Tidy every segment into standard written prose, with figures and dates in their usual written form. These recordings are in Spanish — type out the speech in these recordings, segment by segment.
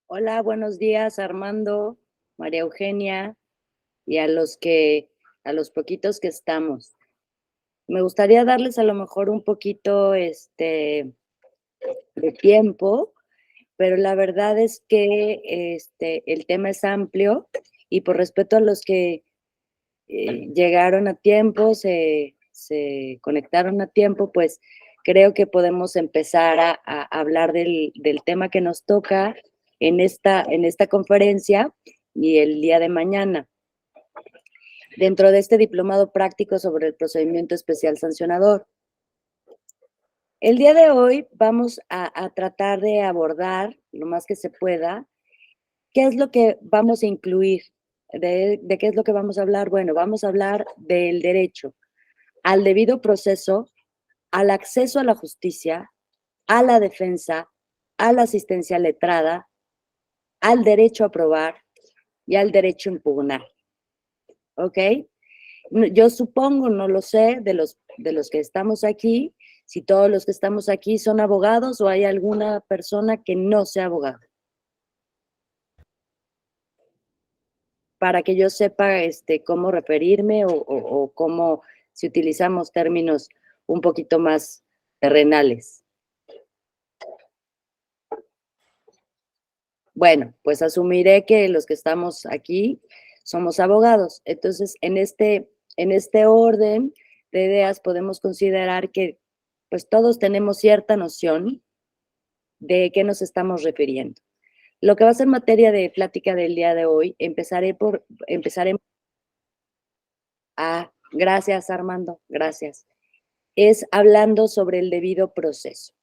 Hola, buenos días, Armando, María Eugenia y a los poquitos que estamos. Me gustaría darles a lo mejor un poquito, de tiempo, pero la verdad es que, el tema es amplio y por respeto a los que, llegaron a tiempo, se conectaron a tiempo, pues, creo que podemos empezar a hablar del tema que nos toca en esta conferencia y el día de mañana, dentro de este diplomado práctico sobre el procedimiento especial sancionador. El día de hoy vamos a tratar de abordar, lo más que se pueda, qué es lo que vamos a incluir, de qué es lo que vamos a hablar. Bueno, vamos a hablar del derecho al debido proceso, al acceso a la justicia, a la defensa, a la asistencia letrada, al derecho a probar y al derecho a impugnar, ¿ok? Yo supongo, no lo sé, de los que estamos aquí, si todos los que estamos aquí son abogados o hay alguna persona que no sea abogado, para que yo sepa cómo referirme o cómo, si utilizamos términos un poquito más terrenales. Bueno, pues asumiré que los que estamos aquí somos abogados. Entonces, en este orden de ideas podemos considerar que pues todos tenemos cierta noción de qué nos estamos refiriendo. Lo que va a ser materia de plática del día de hoy, empezaré gracias Armando, gracias, es hablando sobre el debido proceso.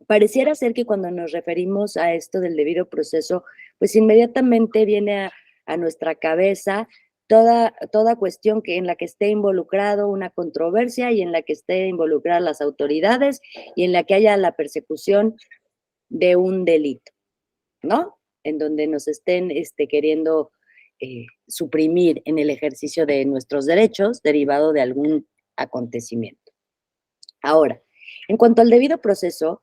Pareciera ser que cuando nos referimos a esto del debido proceso, pues inmediatamente viene a nuestra cabeza toda cuestión en la que esté involucrado una controversia y en la que esté involucradas las autoridades y en la que haya la persecución de un delito, ¿no? En donde nos estén queriendo suprimir en el ejercicio de nuestros derechos derivado de algún acontecimiento. Ahora, en cuanto al debido proceso,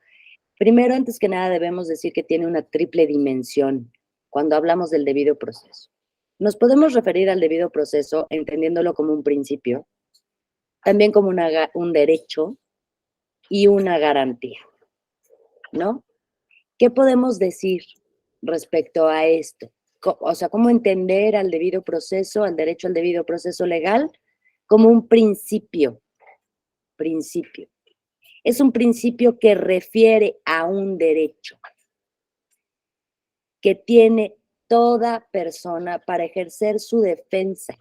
primero, antes que nada, debemos decir que tiene una triple dimensión cuando hablamos del debido proceso. Nos podemos referir al debido proceso entendiéndolo como un principio, también como un derecho y una garantía, ¿no? ¿Qué podemos decir respecto a esto? O sea, ¿cómo entender al debido proceso, al derecho al debido proceso legal como un principio? Principio. Es un principio que refiere a un derecho que tiene toda persona para ejercer su defensa,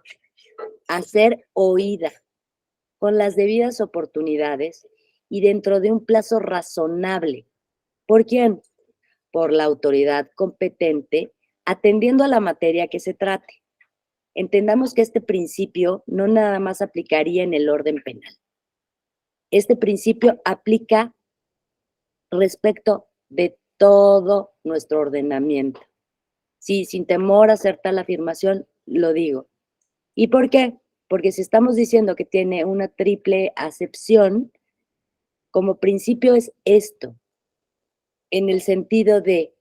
a ser oída con las debidas oportunidades y dentro de un plazo razonable. ¿Por quién? Por la autoridad competente, atendiendo a la materia que se trate. Entendamos que este principio no nada más aplicaría en el orden penal. Este principio aplica respecto de todo nuestro ordenamiento. Sí, sin temor a hacer tal afirmación, lo digo. ¿Y por qué? Porque si estamos diciendo que tiene una triple acepción, como principio es esto, en el sentido de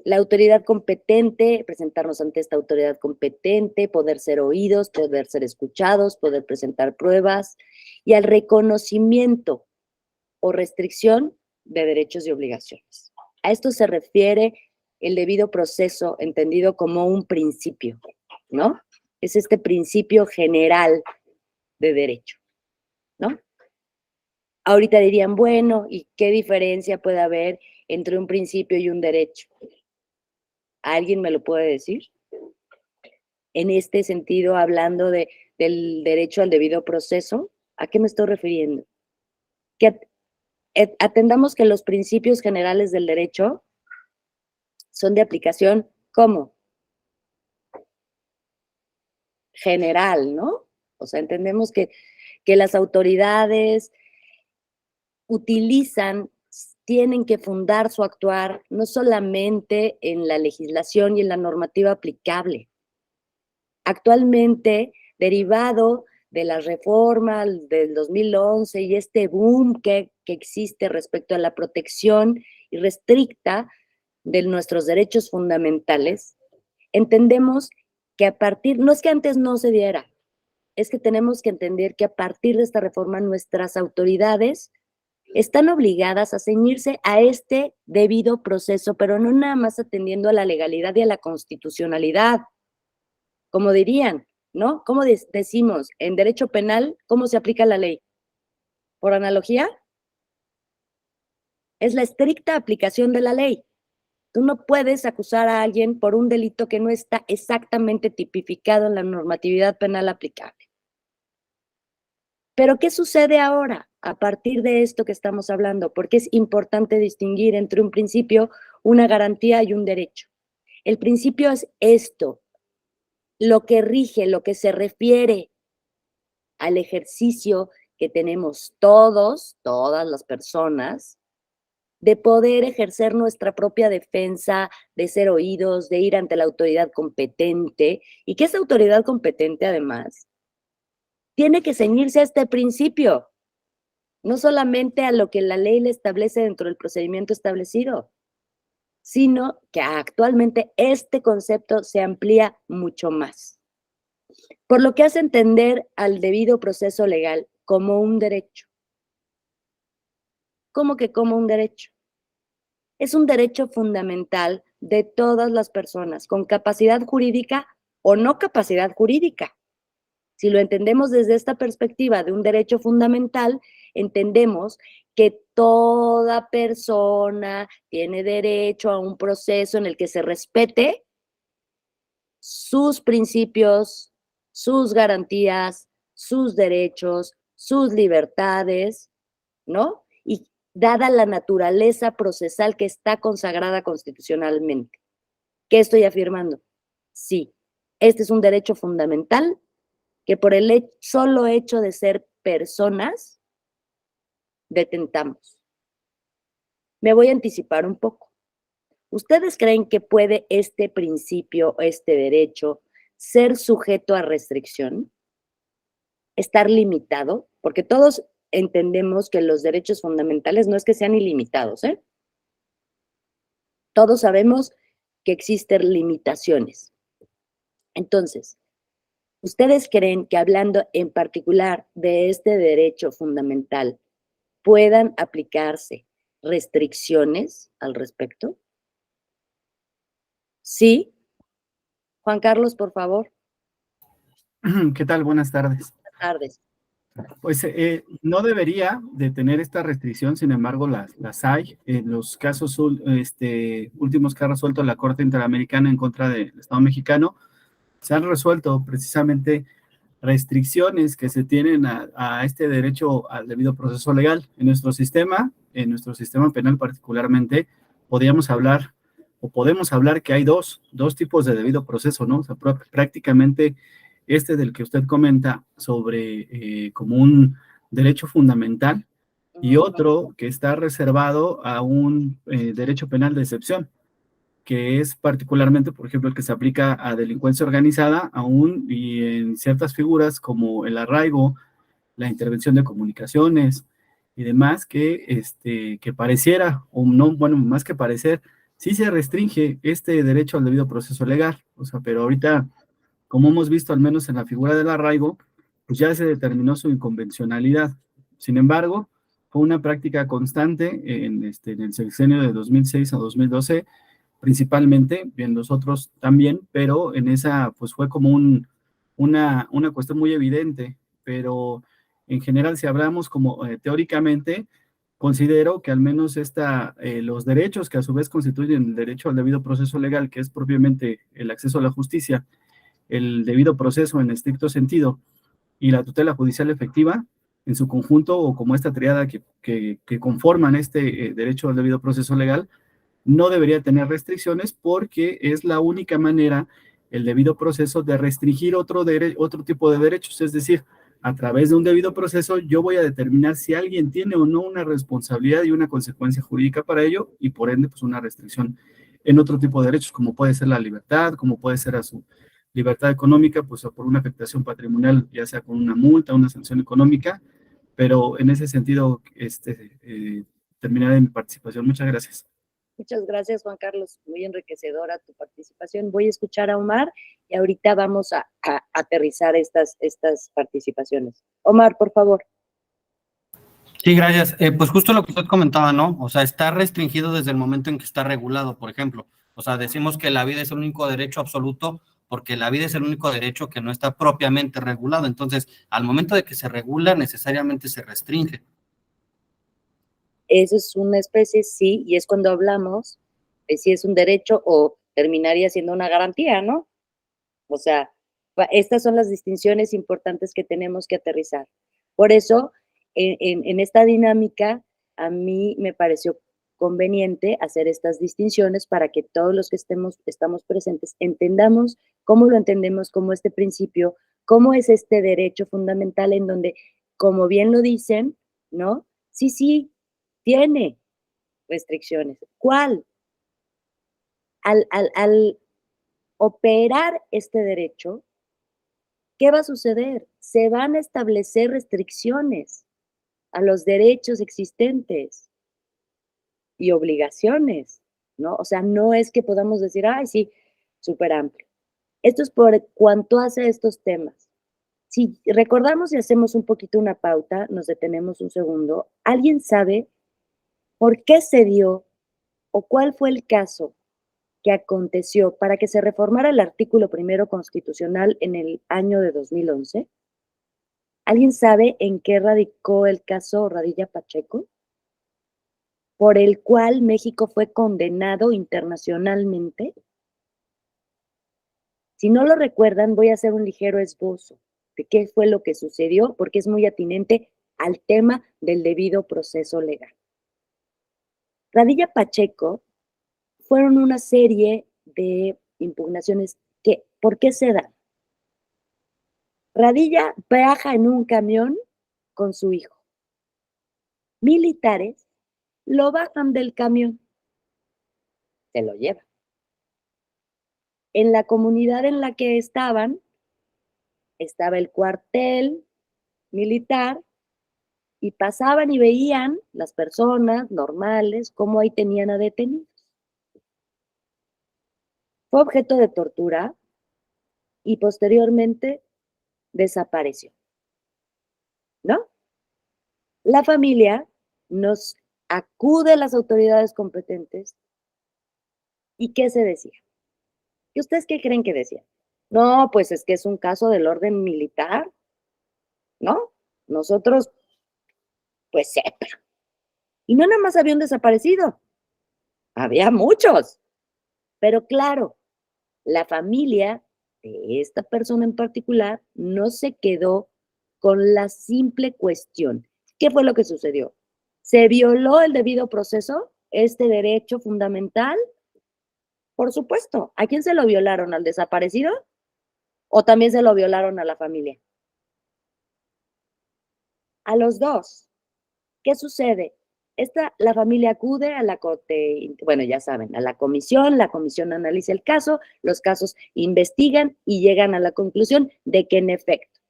la autoridad competente, presentarnos ante esta autoridad competente, poder ser oídos, poder ser escuchados, poder presentar pruebas, y al reconocimiento o restricción de derechos y obligaciones. A esto se refiere el debido proceso, entendido como un principio, ¿no? Es este principio general de derecho, ¿no? Ahorita dirían, bueno, ¿y qué diferencia puede haber entre un principio y un derecho? ¿Alguien me lo puede decir? En este sentido, hablando del derecho al debido proceso, ¿a qué me estoy refiriendo? Que atendamos que los principios generales del derecho son de aplicación, ¿cómo? General, ¿no? O sea, entendemos que las autoridades tienen que fundar su actuar no solamente en la legislación y en la normativa aplicable. Actualmente, derivado de las reformas del 2011 y este boom que existe respecto a la protección irrestricta de nuestros derechos fundamentales, entendemos que a partir, no es que antes no se diera, es que tenemos que entender que a partir de esta reforma nuestras autoridades están obligadas a ceñirse a este debido proceso, pero no nada más atendiendo a la legalidad y a la constitucionalidad, como dirían, ¿no? ¿Cómo decimos en derecho penal cómo se aplica la ley? ¿Por analogía? Es la estricta aplicación de la ley. Tú no puedes acusar a alguien por un delito que no está exactamente tipificado en la normatividad penal aplicable. Pero ¿qué sucede ahora a partir de esto que estamos hablando? Porque es importante distinguir entre un principio, una garantía y un derecho. El principio es esto, lo que rige, lo que se refiere al ejercicio que tenemos todos, todas las personas, de poder ejercer nuestra propia defensa, de ser oídos, de ir ante la autoridad competente, y que esa autoridad competente, además, tiene que ceñirse a este principio, no solamente a lo que la ley le establece dentro del procedimiento establecido, sino que actualmente este concepto se amplía mucho más, por lo que hace entender al debido proceso legal como un derecho. ¿Cómo que como un derecho? Es un derecho fundamental de todas las personas, con capacidad jurídica o no capacidad jurídica. Si lo entendemos desde esta perspectiva de un derecho fundamental, entendemos que toda persona tiene derecho a un proceso en el que se respete sus principios, sus garantías, sus derechos, sus libertades, ¿no? Y dada la naturaleza procesal que está consagrada constitucionalmente. ¿Qué estoy afirmando? Sí, este es un derecho fundamental que por el solo hecho de ser personas, detentamos. Me voy a anticipar un poco. ¿Ustedes creen que puede este principio, este derecho, ser sujeto a restricción? ¿Estar limitado? Porque todos entendemos que los derechos fundamentales no es que sean ilimitados, ¿eh? Todos sabemos que existen limitaciones. Entonces, ¿ustedes creen que hablando en particular de este derecho fundamental, puedan aplicarse restricciones al respecto? Sí. Juan Carlos, por favor. ¿Qué tal? Buenas tardes. Buenas tardes. Pues no debería de tener esta restricción, sin embargo las hay. En los casos últimos que ha resuelto la Corte Interamericana en contra del Estado mexicano, se han resuelto precisamente restricciones que se tienen a este derecho al debido proceso legal. En nuestro sistema penal particularmente, podemos hablar que hay dos tipos de debido proceso, ¿no? O sea, prácticamente este del que usted comenta sobre como un derecho fundamental y otro que está reservado a un derecho penal de excepción, que es particularmente, por ejemplo, el que se aplica a delincuencia organizada, aún y en ciertas figuras como el arraigo, la intervención de comunicaciones y demás, que pareciera, o no, bueno, más que parecer, sí se restringe este derecho al debido proceso legal, o sea, pero ahorita, como hemos visto al menos en la figura del arraigo, pues ya se determinó su inconvencionalidad. Sin embargo, fue una práctica constante en el sexenio de 2006 a 2012, principalmente, en los otros también, pero en esa pues fue como una cuestión muy evidente, pero en general si hablamos como teóricamente, considero que al menos los derechos que a su vez constituyen el derecho al debido proceso legal, que es propiamente el acceso a la justicia, el debido proceso en estricto sentido y la tutela judicial efectiva en su conjunto o como esta triada que conforman este derecho al debido proceso legal, no debería tener restricciones porque es la única manera, el debido proceso, de restringir otro tipo de derechos. Es decir, a través de un debido proceso yo voy a determinar si alguien tiene o no una responsabilidad y una consecuencia jurídica para ello y por ende pues una restricción en otro tipo de derechos, como puede ser la libertad, como puede ser a su libertad económica, pues por una afectación patrimonial, ya sea con una multa, una sanción económica, pero en ese sentido terminaré mi participación. Muchas gracias. Muchas gracias, Juan Carlos. Muy enriquecedora tu participación. Voy a escuchar a Omar y ahorita vamos a aterrizar estas participaciones. Omar, por favor. Sí, gracias. Pues justo lo que usted comentaba, ¿no? O sea, está restringido desde el momento en que está regulado, por ejemplo. O sea, decimos que la vida es el único derecho absoluto porque la vida es el único derecho que no está propiamente regulado. Entonces, al momento de que se regula, necesariamente se restringe. Eso es una especie, sí, y es cuando hablamos de si es un derecho o terminaría siendo una garantía, ¿no? O sea, estas son las distinciones importantes que tenemos que aterrizar. Por eso, en esta dinámica, a mí me pareció conveniente hacer estas distinciones para que todos los que estamos presentes entendamos cómo lo entendemos como este principio, cómo es este derecho fundamental en donde, como bien lo dicen, ¿no? Sí, sí, tiene restricciones. ¿Cuál? Al operar este derecho, ¿qué va a suceder? Se van a establecer restricciones a los derechos existentes y obligaciones, ¿no? O sea, no es que podamos decir, ay, sí, súper amplio. Esto es por cuanto hace estos temas. Si recordamos y hacemos un poquito una pauta, nos detenemos un segundo, ¿alguien sabe por qué se dio o cuál fue el caso que aconteció para que se reformara el artículo primero constitucional en el año de 2011? ¿Alguien sabe en qué radicó el caso Radilla Pacheco? Por el cual México fue condenado internacionalmente. Si no lo recuerdan, voy a hacer un ligero esbozo de qué fue lo que sucedió, porque es muy atinente al tema del debido proceso legal. Radilla Pacheco fueron una serie de impugnaciones que, ¿por qué se dan? Radilla viaja en un camión con su hijo. Militares lo bajan del camión, se lo llevan. En la comunidad en la que estaban, estaba el cuartel militar y pasaban y veían las personas normales cómo ahí tenían a detenidos. Fue objeto de tortura y posteriormente desapareció, ¿no? La familia nos acude a las autoridades competentes y ¿qué se decía? ¿Y ustedes qué creen que decían? No, pues es que es un caso del orden militar, ¿no? Nosotros, pues sepa. Y no nada más había un desaparecido, había muchos. Pero claro, la familia de esta persona en particular no se quedó con la simple cuestión. ¿Qué fue lo que sucedió? ¿Se violó el debido proceso, este derecho fundamental? Por supuesto. ¿A quién se lo violaron? ¿Al desaparecido? ¿O también se lo violaron a la familia? A los dos. ¿Qué sucede? La familia acude a la corte, bueno, ya saben, a la comisión analiza el caso, los casos investigan y llegan a la conclusión de que en efecto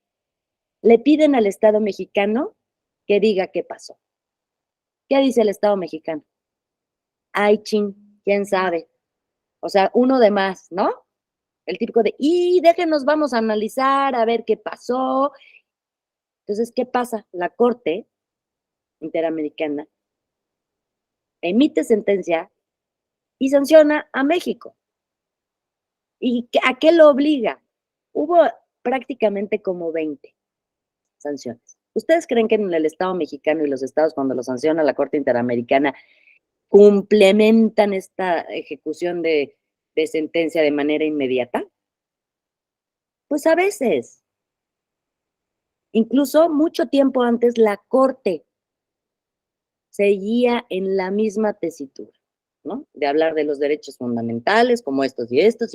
le piden al Estado mexicano que diga qué pasó. ¿Qué dice el Estado mexicano? Ay, chin, quién sabe. O sea, uno de más, ¿no? El típico de, y déjenos, vamos a analizar, a ver qué pasó. Entonces, ¿qué pasa? La Corte Interamericana emite sentencia y sanciona a México. ¿Y a qué lo obliga? Hubo prácticamente como 20 sanciones. ¿Ustedes creen que en el Estado mexicano y los estados, cuando lo sanciona la Corte Interamericana, complementan esta ejecución de sentencia de manera inmediata? Pues a veces. Incluso mucho tiempo antes, la Corte seguía en la misma tesitura, ¿no? De hablar de los derechos fundamentales como estos y estos.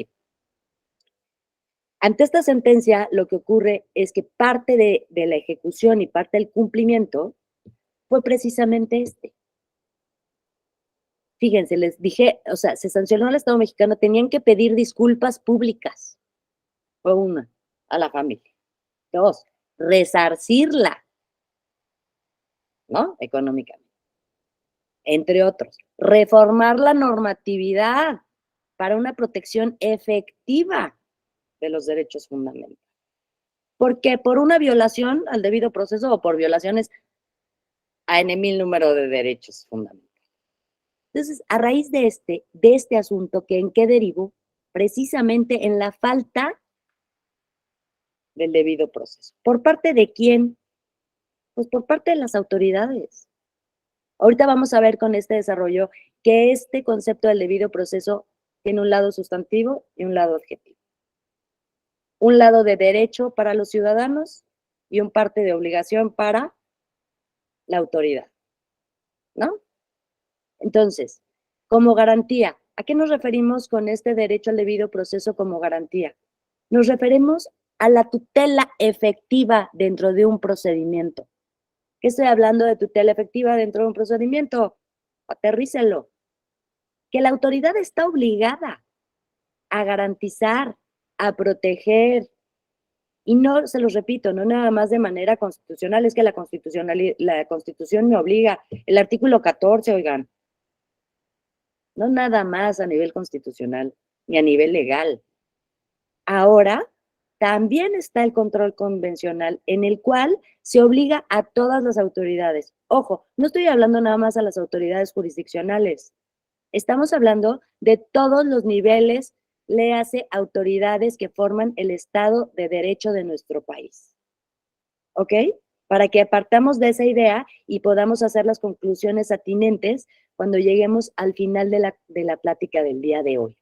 Ante esta sentencia, lo que ocurre es que parte de la ejecución y parte del cumplimiento fue precisamente este. Fíjense, les dije, o sea, se sancionó al Estado mexicano, tenían que pedir disculpas públicas. Fue una, a la familia. Dos, resarcirla, ¿no? Económicamente. entre otros. Reformar la normatividad para una protección efectiva de los derechos fundamentales. Porque por una violación al debido proceso o por violaciones a N mil número de derechos fundamentales. Entonces, a raíz de este asunto, ¿en qué derivó? Precisamente en la falta del debido proceso. ¿Por parte de quién? Pues por parte de las autoridades. Ahorita vamos a ver con este desarrollo que este concepto del debido proceso tiene un lado sustantivo y un lado objetivo. Un lado de derecho para los ciudadanos y un parte de obligación para la autoridad, ¿no? Entonces, como garantía, ¿a qué nos referimos con este derecho al debido proceso como garantía? Nos referimos a la tutela efectiva dentro de un procedimiento. ¿Qué estoy hablando de tutela efectiva dentro de un procedimiento? Aterrícelo. Que la autoridad está obligada a garantizar, a proteger, y no, se los repito, no nada más de manera constitucional, es que la Constitución me obliga, el artículo 14, oigan, no nada más a nivel constitucional ni a nivel legal. Ahora, también está el control convencional en el cual se obliga a todas las autoridades. Ojo, no estoy hablando nada más a las autoridades jurisdiccionales. Estamos hablando de todos los niveles, léase autoridades que forman el Estado de Derecho de nuestro país. ¿Ok? Para que apartamos de esa idea y podamos hacer las conclusiones atinentes cuando lleguemos al final de la plática del día de hoy.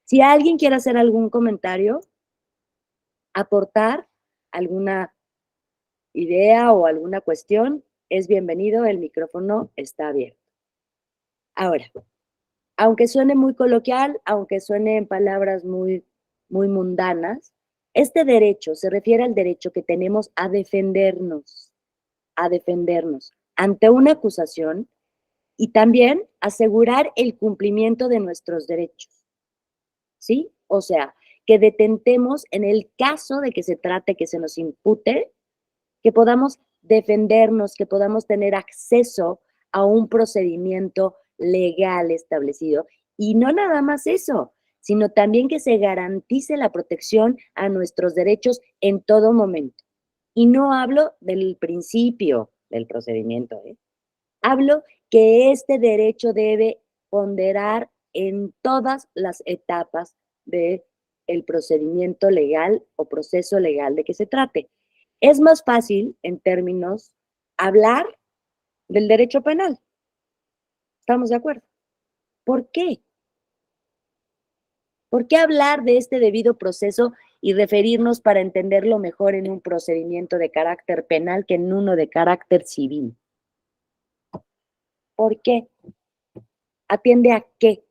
Si alguien quiere hacer algún comentario, aportar alguna idea o alguna cuestión, es bienvenido, el micrófono está abierto. Ahora, aunque suene muy coloquial, aunque suene en palabras muy mundanas, este derecho se refiere al derecho que tenemos a defendernos ante una acusación y también asegurar el cumplimiento de nuestros derechos, ¿sí? O sea, que detentemos en el caso de que se trate, que se nos impute, que podamos defendernos, que podamos tener acceso a un procedimiento legal establecido. Y no nada más eso, sino también que se garantice la protección a nuestros derechos en todo momento. Y no hablo del principio del procedimiento, Hablo que este derecho debe ponderar en todas las etapas del procedimiento legal o proceso legal de que se trate. Es más fácil, en términos, hablar del derecho penal. ¿Estamos de acuerdo? ¿Por qué? ¿Por qué hablar de este debido proceso y referirnos para entenderlo mejor en un procedimiento de carácter penal que en uno de carácter civil? ¿Por qué? ¿Atiende a qué?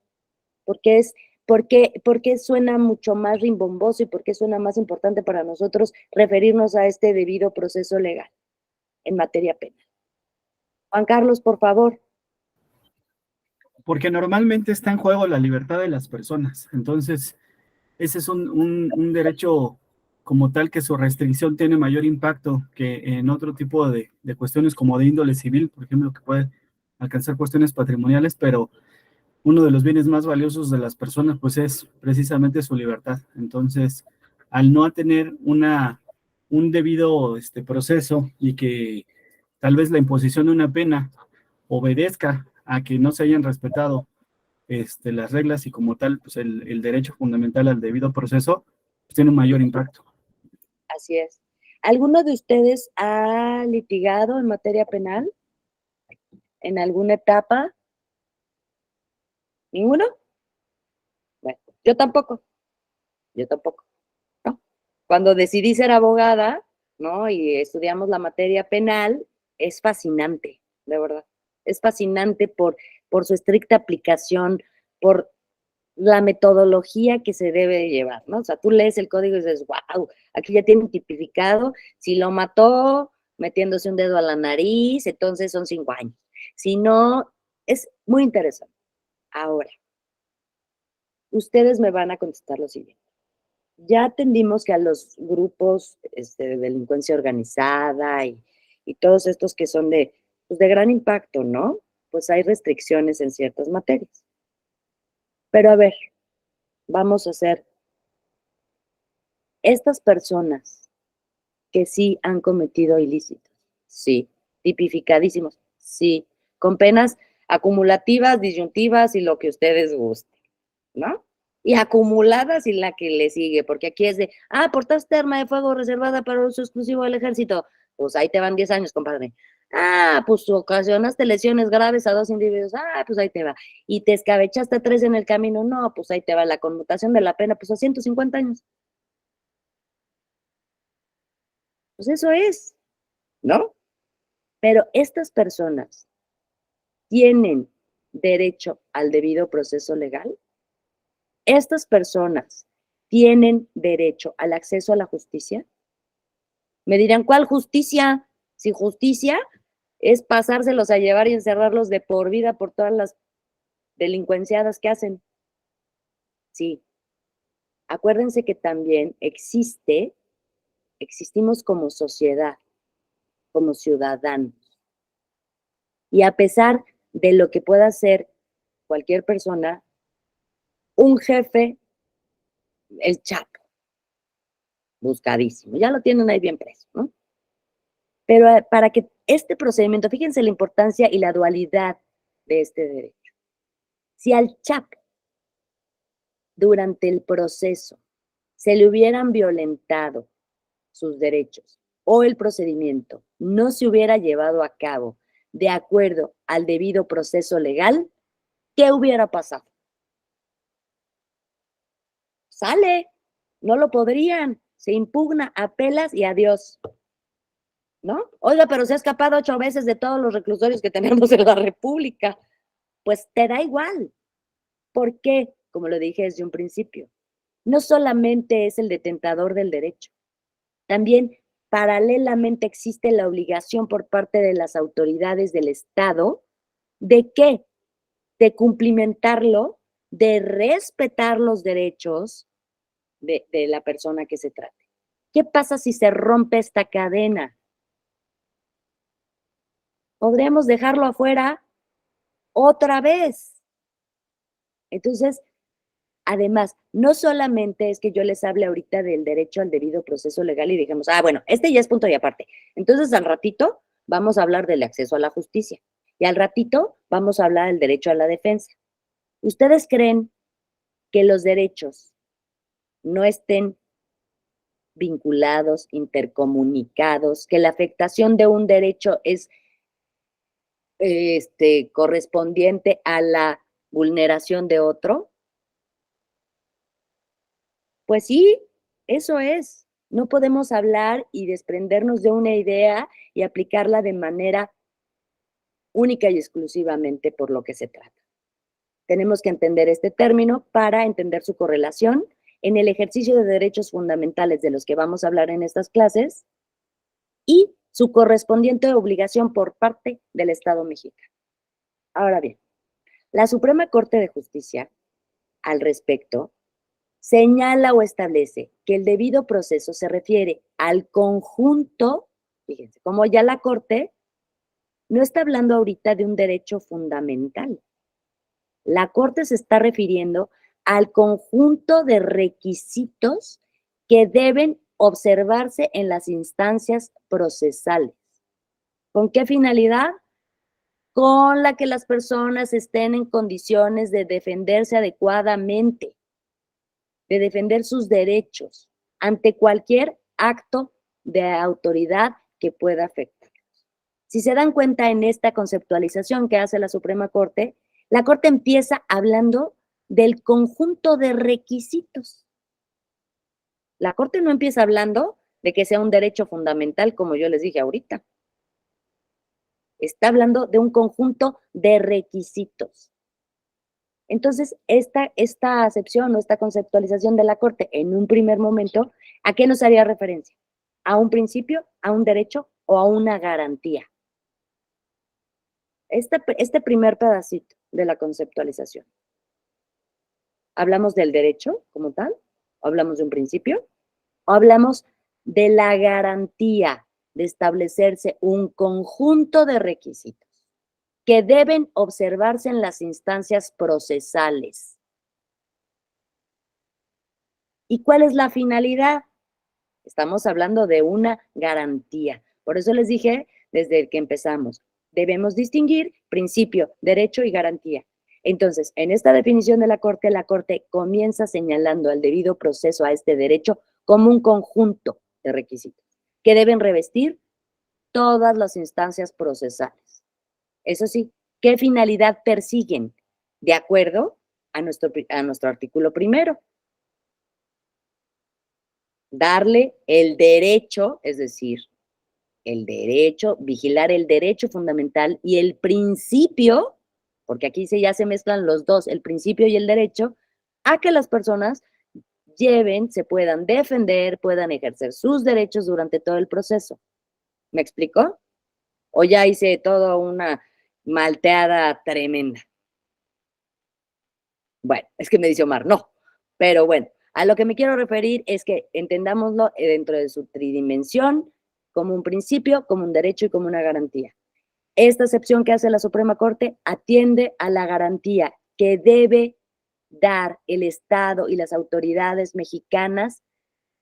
¿Por qué suena mucho más rimbomboso y por qué suena más importante para nosotros referirnos a este debido proceso legal en materia penal? Juan Carlos, por favor. Porque normalmente está en juego la libertad de las personas. Entonces, ese es un derecho como tal que su restricción tiene mayor impacto que en otro tipo de cuestiones como de índole civil, por ejemplo, que puede alcanzar cuestiones patrimoniales, pero uno de los bienes más valiosos de las personas pues es precisamente su libertad. Entonces, al no tener un debido proceso y que tal vez la imposición de una pena obedezca a que no se hayan respetado las reglas y como tal, pues el derecho fundamental al debido proceso, pues tiene un mayor impacto. Así es. ¿Alguno de ustedes ha litigado en materia penal en alguna etapa? ¿Ninguno? Bueno, yo tampoco, ¿no? Cuando decidí ser abogada, ¿no? Y estudiamos la materia penal, es fascinante, de verdad. Es fascinante por su estricta aplicación, por la metodología que se debe de llevar, ¿no? O sea, tú lees el código y dices, wow, aquí ya tienen tipificado, si lo mató metiéndose un dedo a la nariz, entonces son 5 años. Si no, es muy interesante. Ahora, ustedes me van a contestar lo siguiente. Ya atendimos que a los grupos de delincuencia organizada y todos estos que son pues de gran impacto, ¿no? pues hay restricciones en ciertas materias. Pero a ver, vamos a hacer, estas personas que sí han cometido ilícitos, sí, tipificadísimos, sí, con penas acumulativas, disyuntivas y lo que ustedes gusten, ¿no? Y acumuladas y la que le sigue, porque aquí es de, portaste arma de fuego reservada para uso exclusivo del ejército, pues ahí te van 10 años, compadre. Pues ocasionaste lesiones graves a 2 individuos, pues ahí te va. Y te escabechaste a 3 en el camino, no, pues ahí te va la conmutación de la pena, pues a 150 años. Pues eso es, ¿no? Pero estas personas tienen derecho al debido proceso legal. Estas personas tienen derecho al acceso a la justicia. Me dirán, ¿cuál justicia? Si justicia es pasárselos a llevar y encerrarlos de por vida por todas las delincuenciadas que hacen. Sí. Acuérdense que también existimos como sociedad, como ciudadanos. Y a pesar de lo que pueda hacer cualquier persona, un jefe, el Chapo, buscadísimo, ya lo tienen ahí bien preso, ¿no? Pero para que este procedimiento, fíjense la importancia y la dualidad de este derecho. Si al Chapo, durante el proceso, se le hubieran violentado sus derechos o el procedimiento no se hubiera llevado a cabo de acuerdo al debido proceso legal, ¿qué hubiera pasado? Sale, no lo podrían, se impugna, apelas y adiós, ¿no? Oiga, pero se ha escapado 8 veces de todos los reclusorios que tenemos en la República. Pues te da igual. ¿Por qué? Como lo dije desde un principio, no solamente es el detentador del derecho, también paralelamente existe la obligación por parte de las autoridades del Estado ¿de qué? De cumplimentarlo, de respetar los derechos de la persona que se trate. ¿Qué pasa si se rompe esta cadena? Podríamos dejarlo afuera otra vez. Entonces, además, no solamente es que yo les hable ahorita del derecho al debido proceso legal y digamos, bueno, este ya es punto y aparte. Entonces, al ratito vamos a hablar del acceso a la justicia y al ratito vamos a hablar del derecho a la defensa. ¿Ustedes creen que los derechos no estén vinculados, intercomunicados, que la afectación de un derecho es correspondiente a la vulneración de otro? Pues sí, eso es. No podemos hablar y desprendernos de una idea y aplicarla de manera única y exclusivamente por lo que se trata. Tenemos que entender este término para entender su correlación en el ejercicio de derechos fundamentales de los que vamos a hablar en estas clases y su correspondiente obligación por parte del Estado mexicano. Ahora bien, la Suprema Corte de Justicia, al respecto, señala o establece que el debido proceso se refiere al conjunto, fíjense, como ya la Corte no está hablando ahorita de un derecho fundamental. La Corte se está refiriendo al conjunto de requisitos que deben observarse en las instancias procesales. ¿Con qué finalidad? Con la que las personas estén en condiciones de defenderse adecuadamente, de defender sus derechos ante cualquier acto de autoridad que pueda afectarlos. Si se dan cuenta en esta conceptualización que hace la Suprema Corte, la Corte empieza hablando del conjunto de requisitos. La Corte no empieza hablando de que sea un derecho fundamental, como yo les dije ahorita. Está hablando de un conjunto de requisitos. Entonces, esta acepción o esta conceptualización de la Corte en un primer momento, ¿a qué nos haría referencia? ¿A un principio, a un derecho o a una garantía? Este primer pedacito de la conceptualización. ¿Hablamos del derecho como tal? ¿O hablamos de un principio? ¿O hablamos de la garantía de establecerse un conjunto de requisitos? que deben observarse en las instancias procesales. ¿Y cuál es la finalidad? Estamos hablando de una garantía. Por eso les dije desde que empezamos, debemos distinguir principio, derecho y garantía. Entonces, en esta definición de la Corte comienza señalando al debido proceso a este derecho como un conjunto de requisitos que deben revestir todas las instancias procesales. Eso sí, ¿qué finalidad persiguen? De acuerdo a nuestro artículo primero. Darle el derecho, es decir, el derecho, vigilar el derecho fundamental y el principio, porque aquí ya se mezclan los dos, el principio y el derecho, a que las personas se puedan defender, puedan ejercer sus derechos durante todo el proceso. ¿Me explicó? O ya hice toda una malteada tremenda. Bueno, es que me dice Omar, no, pero bueno, a lo que me quiero referir es que entendámoslo dentro de su tridimensión, como un principio, como un derecho y como una garantía. Esta excepción que hace la Suprema Corte atiende a la garantía que debe dar el Estado y las autoridades mexicanas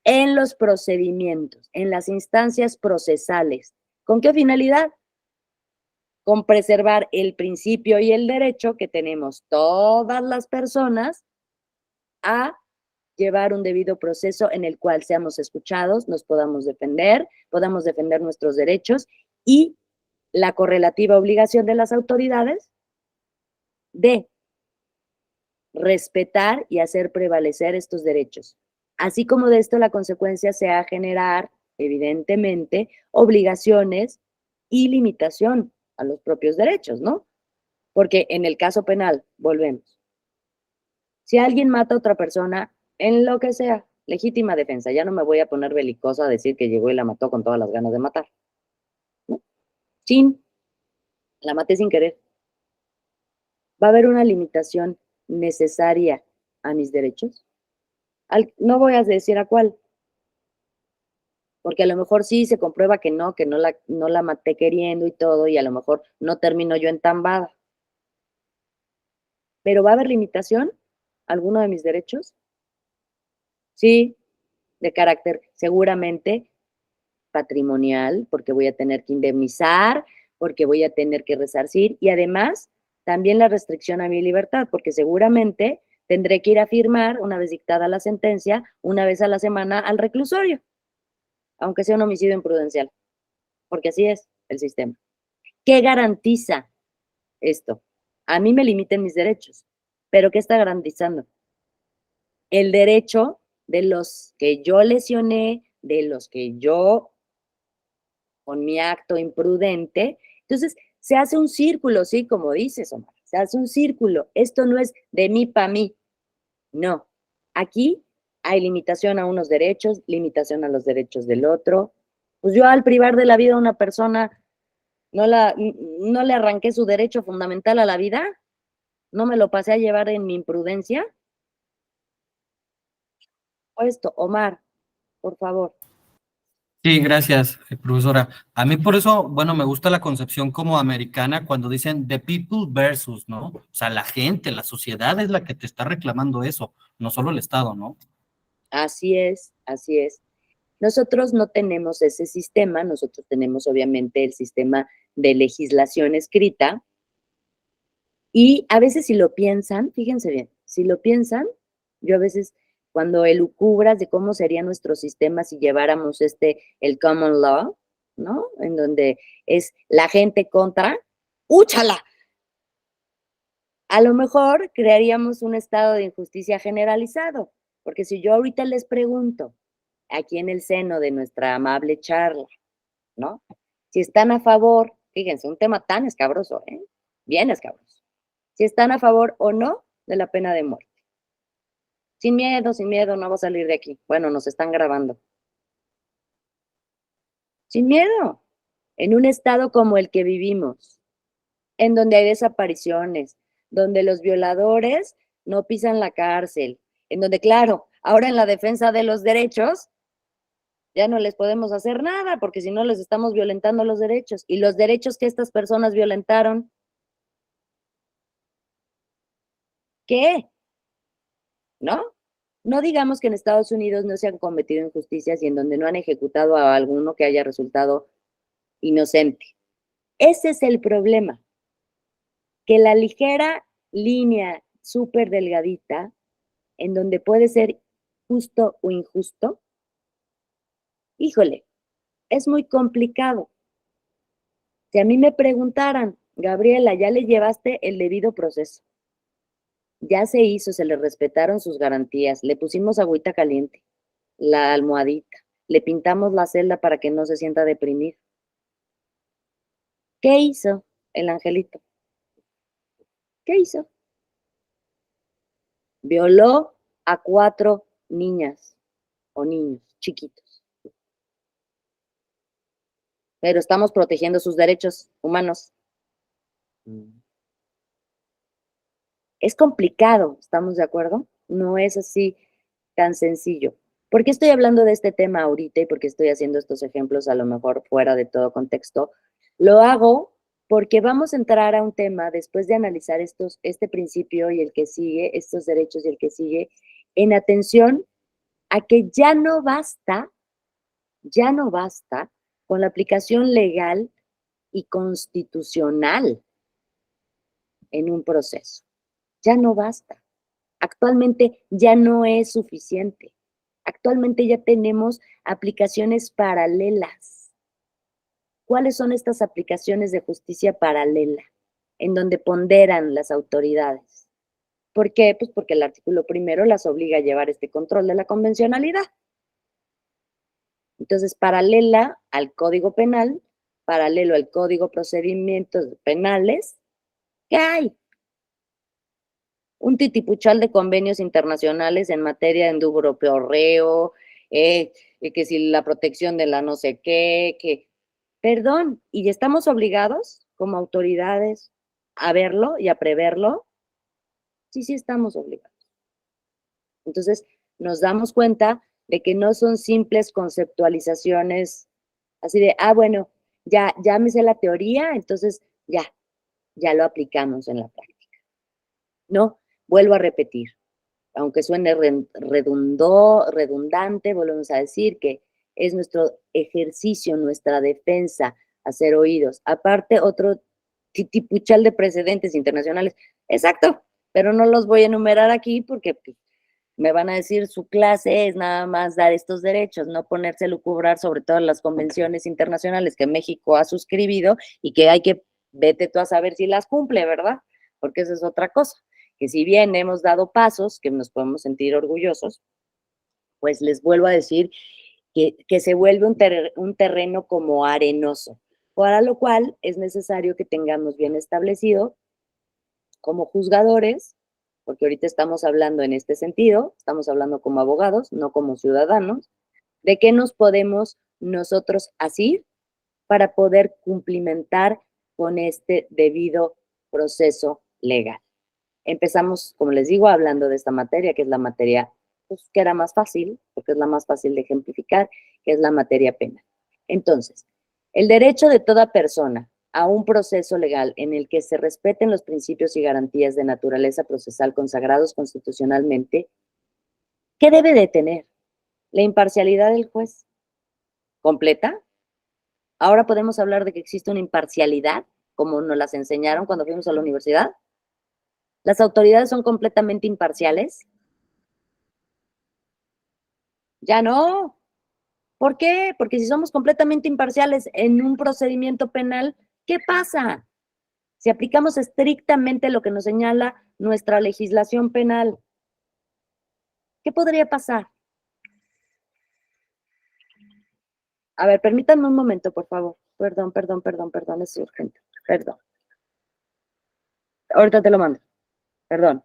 en los procedimientos, en las instancias procesales. ¿Con qué finalidad? Con preservar el principio y el derecho que tenemos todas las personas a llevar un debido proceso en el cual seamos escuchados, nos podamos defender nuestros derechos y la correlativa obligación de las autoridades de respetar y hacer prevalecer estos derechos. Así como de esto la consecuencia sea generar, evidentemente, obligaciones y limitación a los propios derechos, ¿no? Porque en el caso penal, volvemos. Si alguien mata a otra persona, en lo que sea, legítima defensa, ya no me voy a poner belicosa a decir que llegó y la mató con todas las ganas de matar, ¿no? La maté sin querer. ¿Va a haber una limitación necesaria a mis derechos? No voy a decir a cuál, porque a lo mejor sí se comprueba que no la maté queriendo y todo, y a lo mejor no termino yo entambada. ¿Pero va a haber limitación a alguno de mis derechos? Sí, de carácter seguramente patrimonial, porque voy a tener que indemnizar, porque voy a tener que resarcir, y además también la restricción a mi libertad, porque seguramente tendré que ir a firmar, una vez dictada la sentencia, una vez a la semana al reclusorio, aunque sea un homicidio imprudencial, porque así es el sistema. ¿Qué garantiza esto? A mí me limiten mis derechos, pero ¿qué está garantizando? El derecho de los que yo lesioné, de los que yo, con mi acto imprudente. Entonces, se hace un círculo, sí, como dices, Omar, se hace un círculo. Esto no es de mí para mí, no. Aquí hay limitación a unos derechos, limitación a los derechos del otro. Pues yo al privar de la vida a una persona, no le arranqué su derecho fundamental a la vida, no me lo pasé a llevar en mi imprudencia. Esto, Omar, por favor. Sí, gracias, profesora. A mí por eso, bueno, me gusta la concepción como americana cuando dicen the people versus, ¿no? O sea, la gente, la sociedad es la que te está reclamando eso, no solo el Estado, ¿no? Así es, así es. Nosotros no tenemos ese sistema, nosotros tenemos obviamente el sistema de legislación escrita y a veces si lo piensan, fíjense bien, si lo piensan, yo a veces cuando elucubras de cómo sería nuestro sistema si lleváramos el common law, ¿no? En donde es la gente contra, ¡úchala! A lo mejor crearíamos un estado de injusticia generalizado, porque si yo ahorita les pregunto, aquí en el seno de nuestra amable charla, ¿no? Si están a favor, fíjense, un tema tan escabroso, ¿eh? Bien escabroso. Si están a favor o no de la pena de muerte. Sin miedo, no va a salir de aquí. Bueno, nos están grabando. Sin miedo. En un estado como el que vivimos, en donde hay desapariciones, donde los violadores no pisan la cárcel, en donde, claro, ahora en la defensa de los derechos, ya no les podemos hacer nada, porque si no les estamos violentando los derechos. Y los derechos que estas personas violentaron, ¿Qué? ¿No? No digamos que en Estados Unidos no se han cometido injusticias y en donde no han ejecutado a alguno que haya resultado inocente. Ese es el problema, que la ligera línea súper delgadita, en donde puede ser justo o injusto, híjole, es muy complicado. Si a mí me preguntaran, Gabriela, ¿ya le llevaste el debido proceso? Ya se hizo, se le respetaron sus garantías, le pusimos agüita caliente, la almohadita, le pintamos la celda para que no se sienta deprimido. ¿Qué hizo el angelito? ¿Qué hizo? Violó a 4 niñas o niños chiquitos. Pero estamos protegiendo sus derechos humanos. Es complicado, ¿estamos de acuerdo? No es así tan sencillo. ¿Por qué estoy hablando de este tema ahorita y por qué estoy haciendo estos ejemplos a lo mejor fuera de todo contexto? Lo hago porque vamos a entrar a un tema después de analizar este principio y el que sigue, estos derechos y el que sigue, en atención a que ya no basta con la aplicación legal y constitucional en un proceso. Ya no basta. Actualmente ya no es suficiente. Actualmente ya tenemos aplicaciones paralelas. ¿Cuáles son estas aplicaciones de justicia paralela? En donde ponderan las autoridades. ¿Por qué? Pues porque el artículo 1 las obliga a llevar este control de la convencionalidad. Entonces, paralela al Código Penal, paralelo al Código de Procedimientos Penales, ¿qué hay? Un titipuchal de convenios internacionales en materia de enduropeorreo, que si la protección de la no sé qué, que, perdón, y estamos obligados como autoridades a verlo y a preverlo. Sí estamos obligados. Entonces, nos damos cuenta de que no son simples conceptualizaciones así de, bueno, ya me sé la teoría, entonces ya lo aplicamos en la práctica. No, vuelvo a repetir, aunque suene redundante, volvemos a decir que es nuestro ejercicio, nuestra defensa, hacer oídos. Aparte, otro titipuchal de precedentes internacionales. Exacto, pero no los voy a enumerar aquí porque pues, me van a decir su clase es nada más dar estos derechos, no ponerse a lucubrar sobre todas las convenciones internacionales que México ha suscribido y que hay que, vete tú a saber si las cumple, ¿verdad? Porque esa es otra cosa, que si bien hemos dado pasos, que nos podemos sentir orgullosos, pues les vuelvo a decir que se vuelve un terreno como arenoso, para lo cual es necesario que tengamos bien establecido como juzgadores, porque ahorita estamos hablando en este sentido, estamos hablando como abogados, no como ciudadanos, de qué nos podemos nosotros asir para poder cumplimentar con este debido proceso legal. Empezamos, como les digo, hablando de esta materia, que es la materia pues, que era más fácil, porque es la más fácil de ejemplificar, que es la materia penal. Entonces, el derecho de toda persona a un proceso legal en el que se respeten los principios y garantías de naturaleza procesal consagrados constitucionalmente, ¿qué debe de tener? La imparcialidad del juez. ¿Completa? Ahora podemos hablar de que existe una imparcialidad, como nos las enseñaron cuando fuimos a la universidad. ¿Las autoridades son completamente imparciales? Ya no. ¿Por qué? Porque si somos completamente imparciales en un procedimiento penal, ¿qué pasa? Si aplicamos estrictamente lo que nos señala nuestra legislación penal, ¿qué podría pasar? A ver, permítanme un momento, por favor. Perdón, es urgente. Perdón. Ahorita te lo mando. Perdón.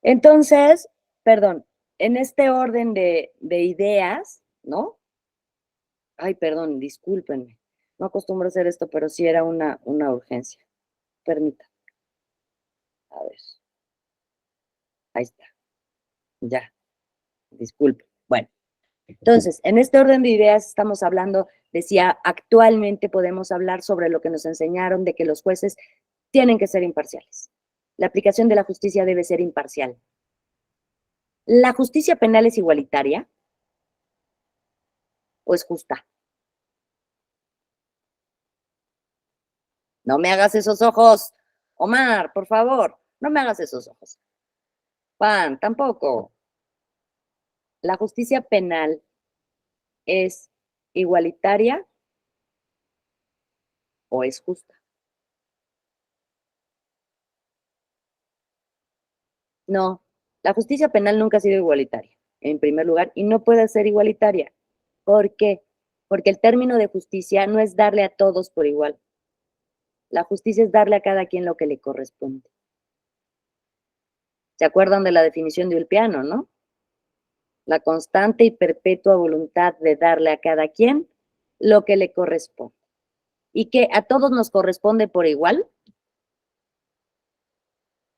Entonces, perdón, en este orden de ideas, ¿no? Ay, perdón, discúlpenme. No acostumbro a hacer esto, pero sí era una urgencia. Permítanme. A ver. Ahí está. Ya. Disculpe. Bueno. Entonces, en este orden de ideas estamos hablando de si actualmente podemos hablar sobre lo que nos enseñaron de que los jueces tienen que ser imparciales. La aplicación de la justicia debe ser imparcial. ¿La justicia penal es igualitaria o es justa? No me hagas esos ojos, Omar, por favor, no me hagas esos ojos. Juan, tampoco. ¿La justicia penal es igualitaria o es justa? No, la justicia penal nunca ha sido igualitaria, en primer lugar, y no puede ser igualitaria. ¿Por qué? Porque el término de justicia no es darle a todos por igual. La justicia es darle a cada quien lo que le corresponde. ¿Se acuerdan de la definición de Ulpiano, no? La constante y perpetua voluntad de darle a cada quien lo que le corresponde. ¿Y que a todos nos corresponde por igual?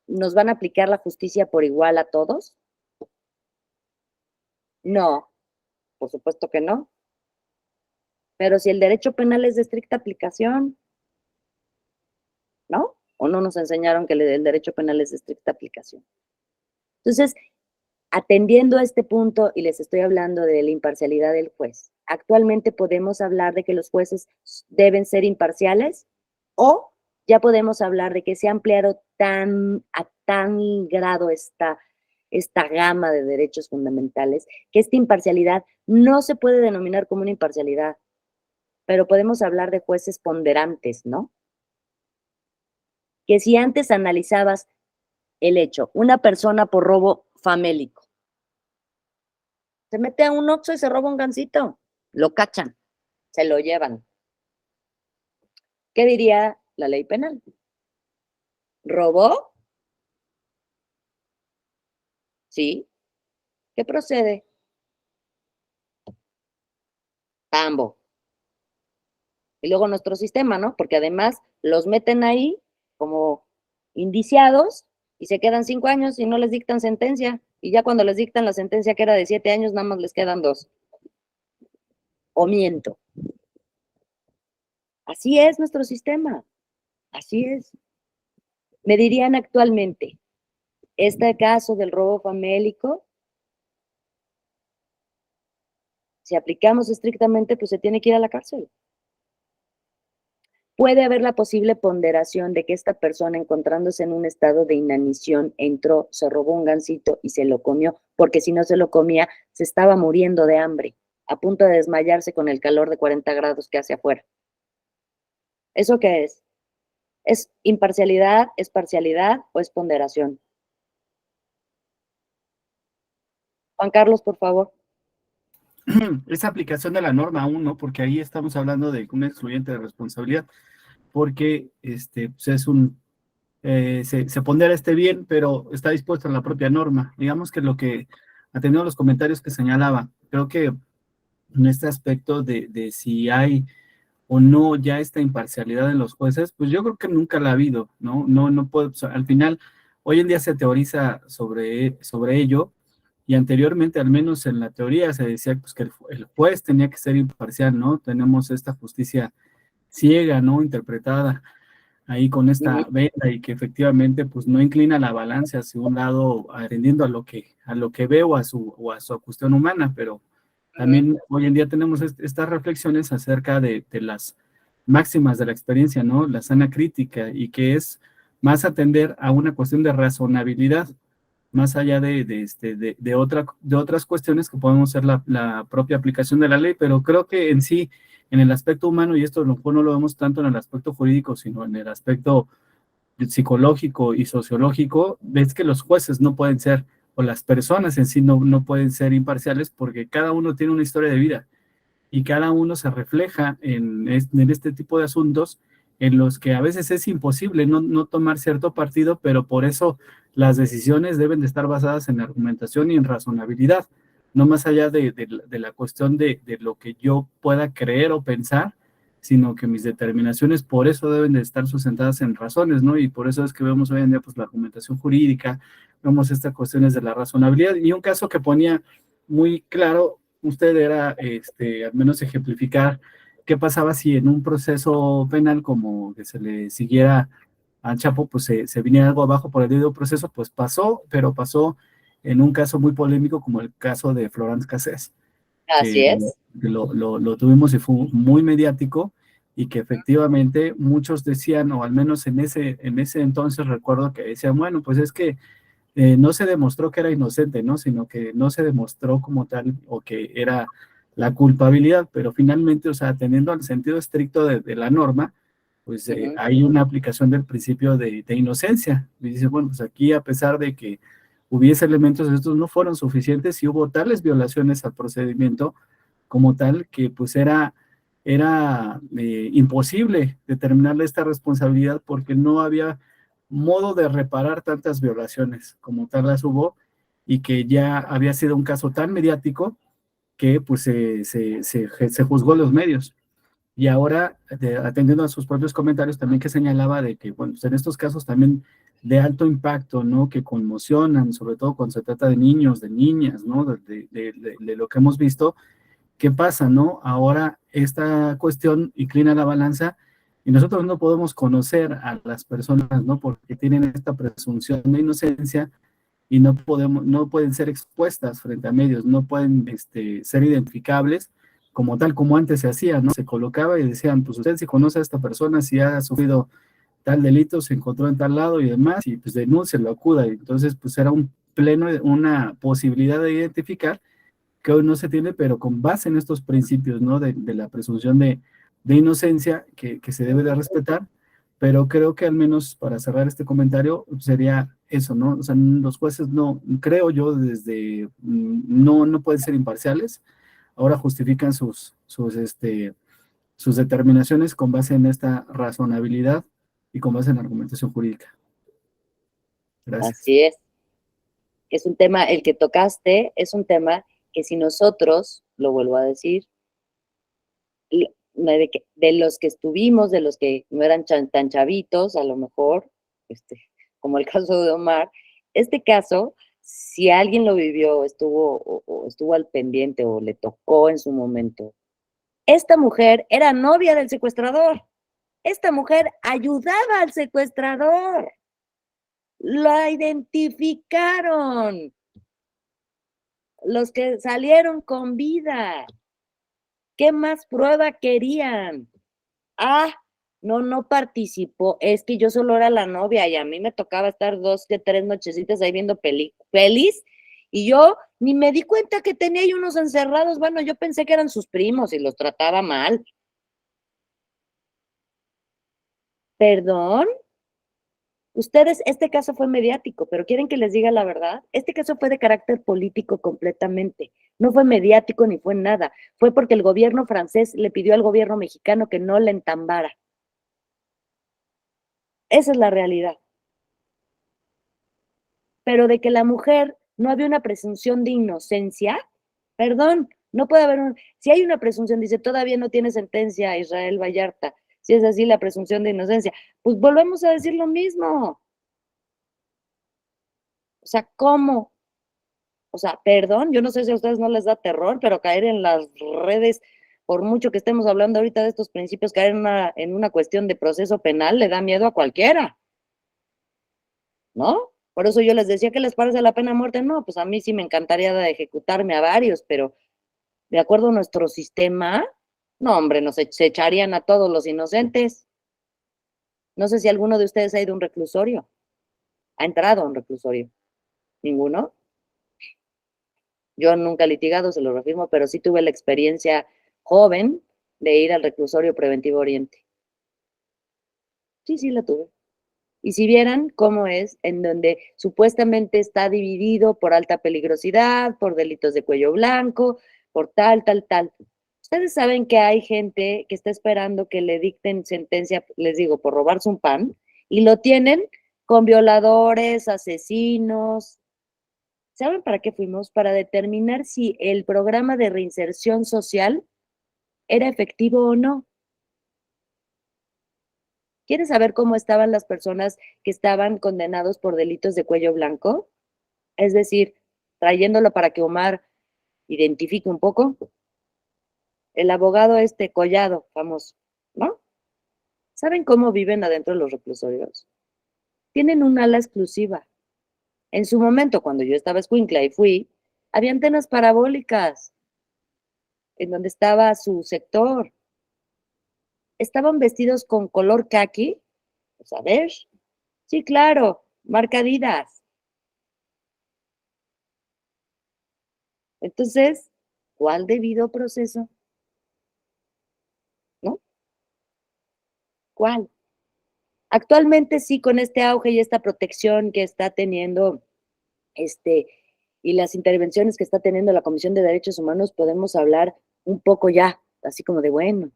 ¿Nos van a aplicar la justicia por igual a todos? No, por supuesto que no. Pero si el derecho penal es de estricta aplicación, ¿no? ¿O no nos enseñaron que el derecho penal es de estricta aplicación? Entonces, atendiendo a este punto, y les estoy hablando de la imparcialidad del juez, actualmente podemos hablar de que los jueces deben ser imparciales, o ya podemos hablar de que se ha ampliado a tan grado esta gama de derechos fundamentales, que esta imparcialidad no se puede denominar como una imparcialidad, pero podemos hablar de jueces ponderantes, ¿no? Que si antes analizabas el hecho, una persona por robo famélico, se mete a un Oxxo y se roba un gansito, lo cachan, se lo llevan. ¿Qué diría la ley penal? ¿Robó? Sí. ¿Qué procede? Tambo. Y luego nuestro sistema, ¿no? Porque además los meten ahí como indiciados y se quedan 5 años y no les dictan sentencia. Y ya cuando les dictan la sentencia que era de 7 años, nada más les quedan 2. O miento. Así es nuestro sistema. Así es. Me dirían actualmente, este caso del robo famélico, si aplicamos estrictamente, pues se tiene que ir a la cárcel. Puede haber la posible ponderación de que esta persona, encontrándose en un estado de inanición, entró, se robó un gansito y se lo comió, porque si no se lo comía, se estaba muriendo de hambre, a punto de desmayarse con el calor de 40 grados que hace afuera. ¿Eso qué es? ¿Es imparcialidad, es parcialidad o es ponderación? Juan Carlos, por favor. Esa aplicación de la norma aún, ¿no? Porque ahí estamos hablando de un excluyente de responsabilidad, porque pues es se pondera bien, pero está dispuesto en la propia norma. Digamos que atendiendo a los comentarios que señalaba, creo que en este aspecto de si hay o no ya esta imparcialidad en los jueces, pues yo creo que nunca la ha habido, ¿no? No puede, o sea, al final, hoy en día se teoriza sobre ello, y anteriormente, al menos en la teoría, se decía pues, que el juez tenía que ser imparcial, ¿no? Tenemos esta justicia ciega, ¿no? Interpretada ahí con esta venda, y que efectivamente pues no inclina la balanza hacia un lado, atendiendo a lo que ve o a su cuestión humana, pero también hoy en día tenemos estas reflexiones acerca de las máximas de la experiencia, ¿no? La sana crítica, y que es más atender a una cuestión de razonabilidad, más allá de otras cuestiones que podemos ser la propia aplicación de la ley, pero creo que en sí, en el aspecto humano, y esto no lo vemos tanto en el aspecto jurídico, sino en el aspecto psicológico y sociológico, ves que los jueces no pueden ser, o las personas en sí no pueden ser imparciales, porque cada uno tiene una historia de vida y cada uno se refleja en este tipo de asuntos en los que a veces es imposible no tomar cierto partido, pero por eso las decisiones deben de estar basadas en argumentación y en razonabilidad, no más allá de la cuestión de lo que yo pueda creer o pensar, sino que mis determinaciones por eso deben de estar sustentadas en razones, ¿no? Y por eso es que vemos hoy en día pues la argumentación jurídica, vemos estas cuestiones de la razonabilidad. Y un caso que ponía muy claro usted era, al menos ejemplificar qué pasaba si en un proceso penal, como que se le siguiera al Chapo, pues se viniera algo abajo por el debido proceso, pues pasó, pero pasó en un caso muy polémico como el caso de Florence Cassés, Así que es. lo tuvimos y fue muy mediático, y que efectivamente muchos decían, o al menos en ese entonces recuerdo que decían, bueno, pues es que no se demostró que era inocente, ¿no? Sino que no se demostró como tal o que era la culpabilidad, pero finalmente, o sea, teniendo el sentido estricto de la norma, pues hay una aplicación del principio de inocencia. Y dice, bueno, pues aquí a pesar de que hubiese elementos, estos no fueron suficientes y hubo tales violaciones al procedimiento como tal que pues era imposible determinarle esta responsabilidad porque no había modo de reparar tantas violaciones como tal las hubo, y que ya había sido un caso tan mediático que pues se juzgó en los medios. Y ahora, atendiendo a sus propios comentarios, también que señalaba de que, bueno, pues en estos casos también de alto impacto, ¿no? Que conmocionan, sobre todo cuando se trata de niños, de niñas, ¿no? De lo que hemos visto, ¿qué pasa, no? Ahora esta cuestión inclina la balanza y nosotros no podemos conocer a las personas, ¿no? Porque tienen esta presunción de inocencia y no pueden ser expuestas frente a medios, no pueden ser identificables como tal como antes se hacía, ¿no? Se colocaba y decían, pues usted si conoce a esta persona, si ha sufrido tal delito, se encontró en tal lado y demás, y pues denúncielo, acuda. Y entonces, pues era una posibilidad de identificar que hoy no se tiene, pero con base en estos principios, ¿no? De la presunción de inocencia que se debe de respetar, pero creo que al menos para cerrar este comentario sería eso, ¿no? O sea, los jueces no, creo yo no pueden ser imparciales, ahora justifican sus determinaciones con base en esta razonabilidad y con base en la argumentación jurídica. Gracias. Así es. Es un tema, el que tocaste, es un tema que si nosotros, lo vuelvo a decir, de los que estuvimos, de los que no eran tan chavitos, a lo mejor, como el caso de Omar, este caso, si alguien lo vivió, o estuvo al pendiente o le tocó en su momento, esta mujer era novia del secuestrador. Esta mujer ayudaba al secuestrador. La identificaron los que salieron con vida. ¿Qué más prueba querían? Ah, no participó. Es que yo solo era la novia y a mí me tocaba estar 2 que 3 nochecitas ahí viendo pelis, y yo ni me di cuenta que tenía ahí unos encerrados. Bueno, yo pensé que eran sus primos y los trataba mal. ¿Perdón? Ustedes, este caso fue mediático, pero quieren que les diga la verdad. Este caso fue de carácter político completamente. No fue mediático ni fue nada. Fue porque el gobierno francés le pidió al gobierno mexicano que no la entambara. Esa es la realidad. Pero de que la mujer no había una presunción de inocencia, perdón, no puede haber si hay una presunción, dice, todavía no tiene sentencia Israel Vallarta. Si es así la presunción de inocencia, pues volvemos a decir lo mismo. O sea, ¿cómo? O sea, perdón, yo no sé si a ustedes no les da terror, pero caer en las redes, por mucho que estemos hablando ahorita de estos principios, caer en una cuestión de proceso penal le da miedo a cualquiera, ¿no? Por eso yo les decía, ¿qué les parece la pena de muerte? No, pues a mí sí me encantaría de ejecutarme a varios, pero de acuerdo a nuestro sistema, no, hombre, se echarían a todos los inocentes. No sé si alguno de ustedes ha ido a un reclusorio, ha entrado a un reclusorio. ¿Ninguno? Yo nunca he litigado, se lo reafirmo, pero sí tuve la experiencia joven de ir al reclusorio preventivo Oriente. Sí, la tuve. Y si vieran cómo es, en donde supuestamente está dividido por alta peligrosidad, por delitos de cuello blanco, por tal. Ustedes saben que hay gente que está esperando que le dicten sentencia, les digo, por robarse un pan, y lo tienen con violadores, asesinos. ¿Saben para qué fuimos? Para determinar si el programa de reinserción social era efectivo o no. ¿Quieres saber cómo estaban las personas que estaban condenados por delitos de cuello blanco? Es decir, trayéndolo para que Omar identifique un poco, el abogado Collado, famoso, ¿no? ¿Saben cómo viven adentro de los reclusorios? tienen un ala exclusiva. En su momento, cuando yo estaba escuincla y fui, había antenas parabólicas en donde estaba su sector. Estaban vestidos con color caqui, pues a ver, sí, claro, marca Adidas. Entonces, ¿cuál debido proceso? ¿No? ¿Cuál? Actualmente sí, con este auge y esta protección que está teniendo, y las intervenciones que está teniendo la Comisión de Derechos Humanos, podemos hablar un poco ya, así como de bueno.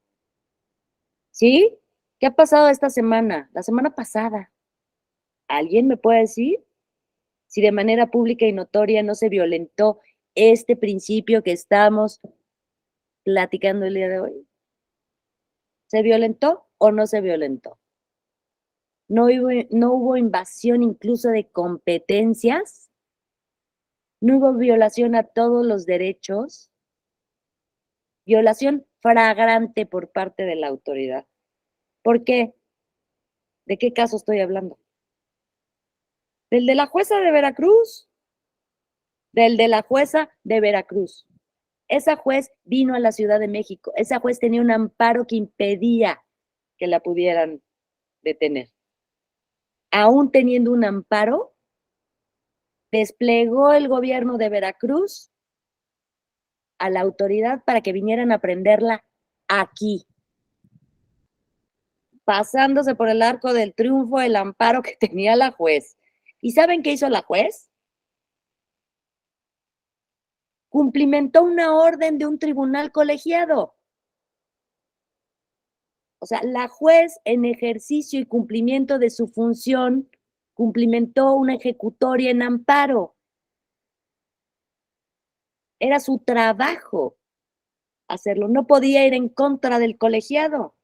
¿Sí? ¿Qué ha pasado esta semana? La semana pasada. ¿Alguien me puede decir si de manera pública y notoria no se violentó este principio que estamos platicando el día de hoy? ¿Se violentó o no se violentó? No hubo invasión incluso de competencias, no hubo violación a todos los derechos, violación flagrante por parte de la autoridad. ¿Por qué? ¿De qué caso estoy hablando? Del de la jueza de Veracruz, del de la jueza de Veracruz. Esa juez vino a la Ciudad de México, esa juez tenía un amparo que impedía que la pudieran detener. Aún teniendo un amparo, desplegó el gobierno de Veracruz a la autoridad para que vinieran a prenderla aquí, pasándose por el arco del triunfo el amparo que tenía la juez. ¿Y saben qué hizo la juez? Cumplimentó una orden de un tribunal colegiado. O sea, la juez en ejercicio y cumplimiento de su función cumplimentó una ejecutoria en amparo. Era su trabajo hacerlo, no podía ir en contra del colegiado.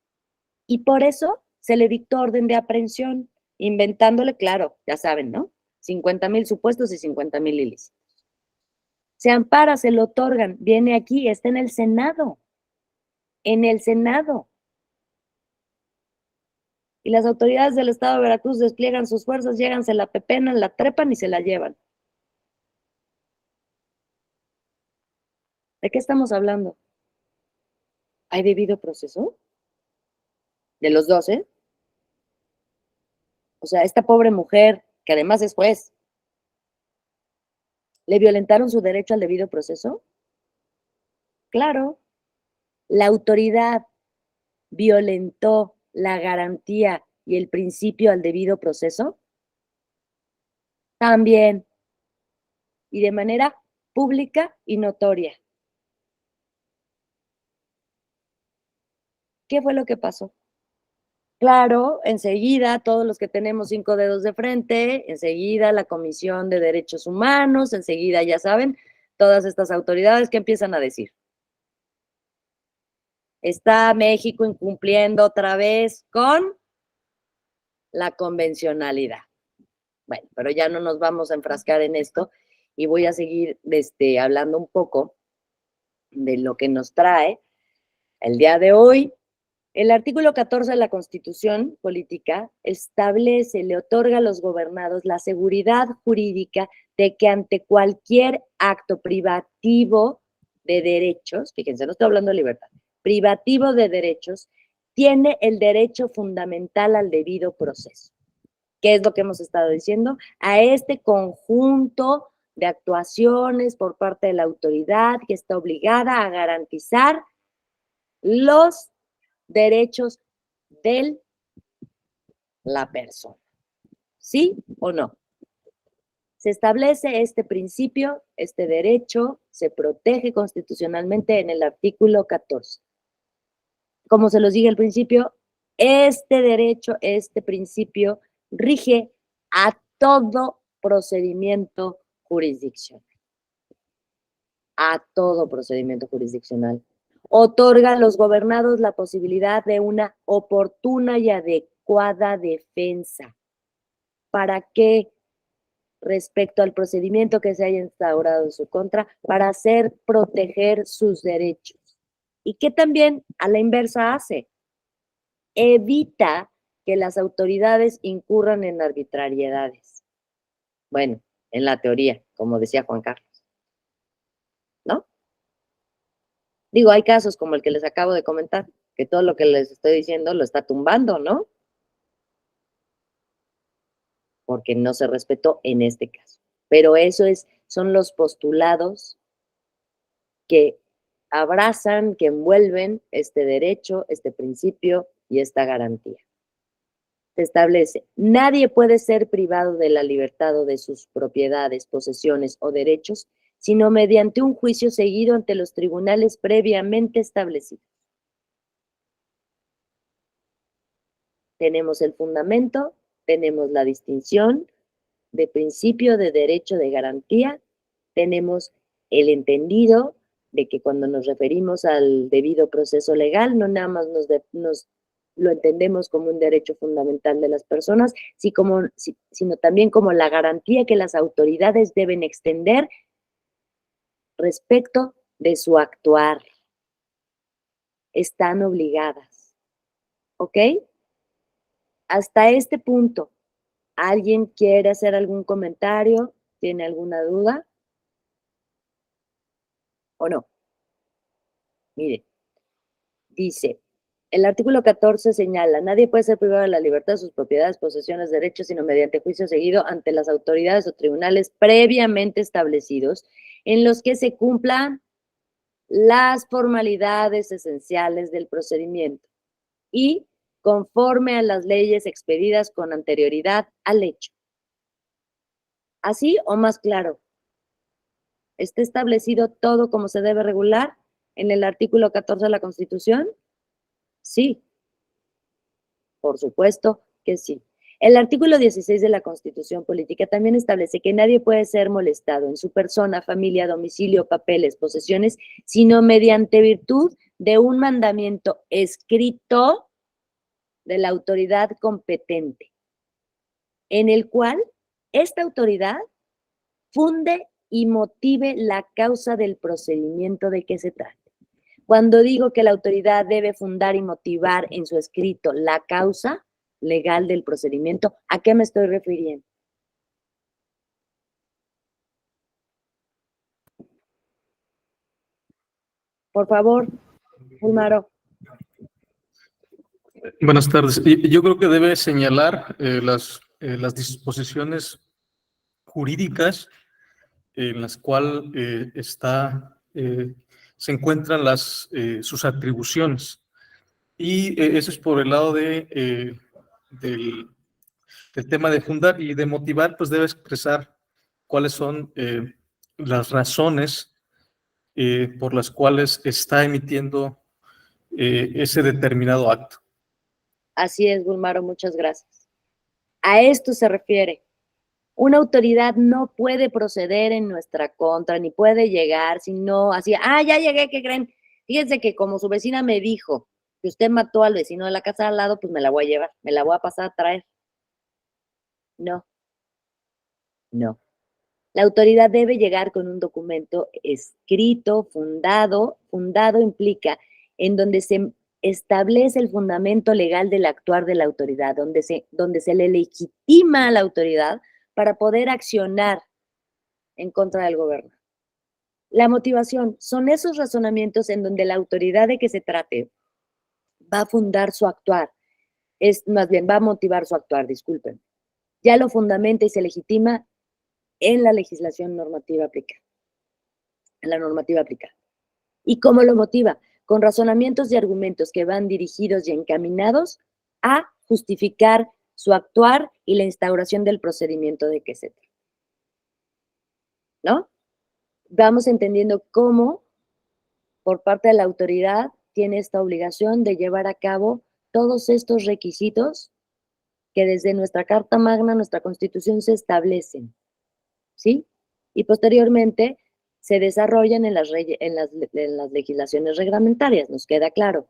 Y por eso se le dictó orden de aprehensión, inventándole, claro, ya saben, ¿no? 50,000 supuestos y 50,000 ilícitos. Se ampara, se lo otorgan, viene aquí, está en el Senado. En el Senado. Y las autoridades del estado de Veracruz despliegan sus fuerzas, llegan, se la pepenan, la trepan y se la llevan. ¿De qué estamos hablando? ¿Hay debido proceso? De los dos, ¿eh? O sea, esta pobre mujer, que además es juez, ¿le violentaron su derecho al debido proceso? Claro, la autoridad violentó la garantía y el principio al debido proceso. También, y de manera pública y notoria. ¿Qué fue lo que pasó? Claro, enseguida, todos los que tenemos 5 dedos de frente, enseguida la Comisión de Derechos Humanos, enseguida, ya saben, todas estas autoridades que empiezan a decir. Está México incumpliendo otra vez con la convencionalidad. Bueno, pero ya no nos vamos a enfrascar en esto y voy a seguir hablando un poco de lo que nos trae el día de hoy. El artículo 14 de la Constitución Política establece, le otorga a los gobernados la seguridad jurídica de que ante cualquier acto privativo de derechos, fíjense, no estoy hablando de libertad, privativo de derechos, tiene el derecho fundamental al debido proceso. ¿Qué es lo que hemos estado diciendo? A este conjunto de actuaciones por parte de la autoridad que está obligada a garantizar los derechos de la persona. ¿Sí o no? Se establece este principio, este derecho, se protege constitucionalmente en el artículo 14. Como se los dije al principio, este derecho, este principio rige a todo procedimiento jurisdiccional. A todo procedimiento jurisdiccional. Otorga a los gobernados la posibilidad de una oportuna y adecuada defensa. ¿Para qué? Respecto al procedimiento que se haya instaurado en su contra, para hacer proteger sus derechos. Y que también a la inversa hace. Evita que las autoridades incurran en arbitrariedades. Bueno, en la teoría, como decía Juan Carlos, ¿no? Digo, hay casos como el que les acabo de comentar, que todo lo que les estoy diciendo lo está tumbando, ¿no? Porque no se respetó en este caso. Pero son los postulados que abrazan, que envuelven este derecho, este principio y esta garantía. Se establece, nadie puede ser privado de la libertad o de sus propiedades, posesiones o derechos, sino mediante un juicio seguido ante los tribunales previamente establecidos. Tenemos el fundamento, tenemos la distinción de principio, de derecho, de garantía, tenemos el entendido de que cuando nos referimos al debido proceso legal, no nada más nos lo entendemos como un derecho fundamental de las personas, sino también como la garantía que las autoridades deben extender respecto de su actuar. Están obligadas. ¿Ok? Hasta este punto, ¿alguien quiere hacer algún comentario? ¿Tiene alguna duda? ¿O no? Mire, dice, el artículo 14 señala, nadie puede ser privado de la libertad de sus propiedades, posesiones, derechos, sino mediante juicio seguido ante las autoridades o tribunales previamente establecidos, en los que se cumplan las formalidades esenciales del procedimiento y conforme a las leyes expedidas con anterioridad al hecho. ¿Así o más claro? ¿Está establecido todo como se debe regular en el artículo 14 de la Constitución? Sí, por supuesto que sí. El artículo 16 de la Constitución Política también establece que nadie puede ser molestado en su persona, familia, domicilio, papeles, posesiones, sino mediante virtud de un mandamiento escrito de la autoridad competente, en el cual esta autoridad funde y motive la causa del procedimiento de que se trate. Cuando digo que la autoridad debe fundar y motivar en su escrito la causa legal del procedimiento, ¿a qué me estoy refiriendo? Por favor, Fulmaro. Buenas tardes. Yo creo que debe señalar las disposiciones jurídicas en las cuales se encuentran sus atribuciones. Y eso es por el lado del tema de fundar y de motivar, pues debe expresar cuáles son las razones por las cuales está emitiendo ese determinado acto. Así es, Fulmaro, muchas gracias. A esto se refiere. Una autoridad no puede proceder en nuestra contra, ni puede llegar, sino así, ya llegué, ¿qué creen? Fíjense que como su vecina me dijo que usted mató al vecino de la casa de al lado, pues me la voy a llevar, me la voy a pasar a traer. No. La autoridad debe llegar con un documento escrito, fundado implica en donde se establece el fundamento legal del actuar de la autoridad, donde se le legitima a la autoridad para poder accionar en contra del gobierno. La motivación son esos razonamientos en donde la autoridad de que se trate va a fundar su actuar, va a motivar su actuar, disculpen. Ya lo fundamenta y se legitima en la legislación normativa aplicada, en la normativa aplicada. ¿Y cómo lo motiva? Con razonamientos y argumentos que van dirigidos y encaminados a justificar su actuar y la instauración del procedimiento de que se trata. ¿No? Vamos entendiendo cómo, por parte de la autoridad, tiene esta obligación de llevar a cabo todos estos requisitos que desde nuestra Carta Magna, nuestra Constitución, se establecen. ¿Sí? Y posteriormente se desarrollan en las legislaciones reglamentarias, nos queda claro.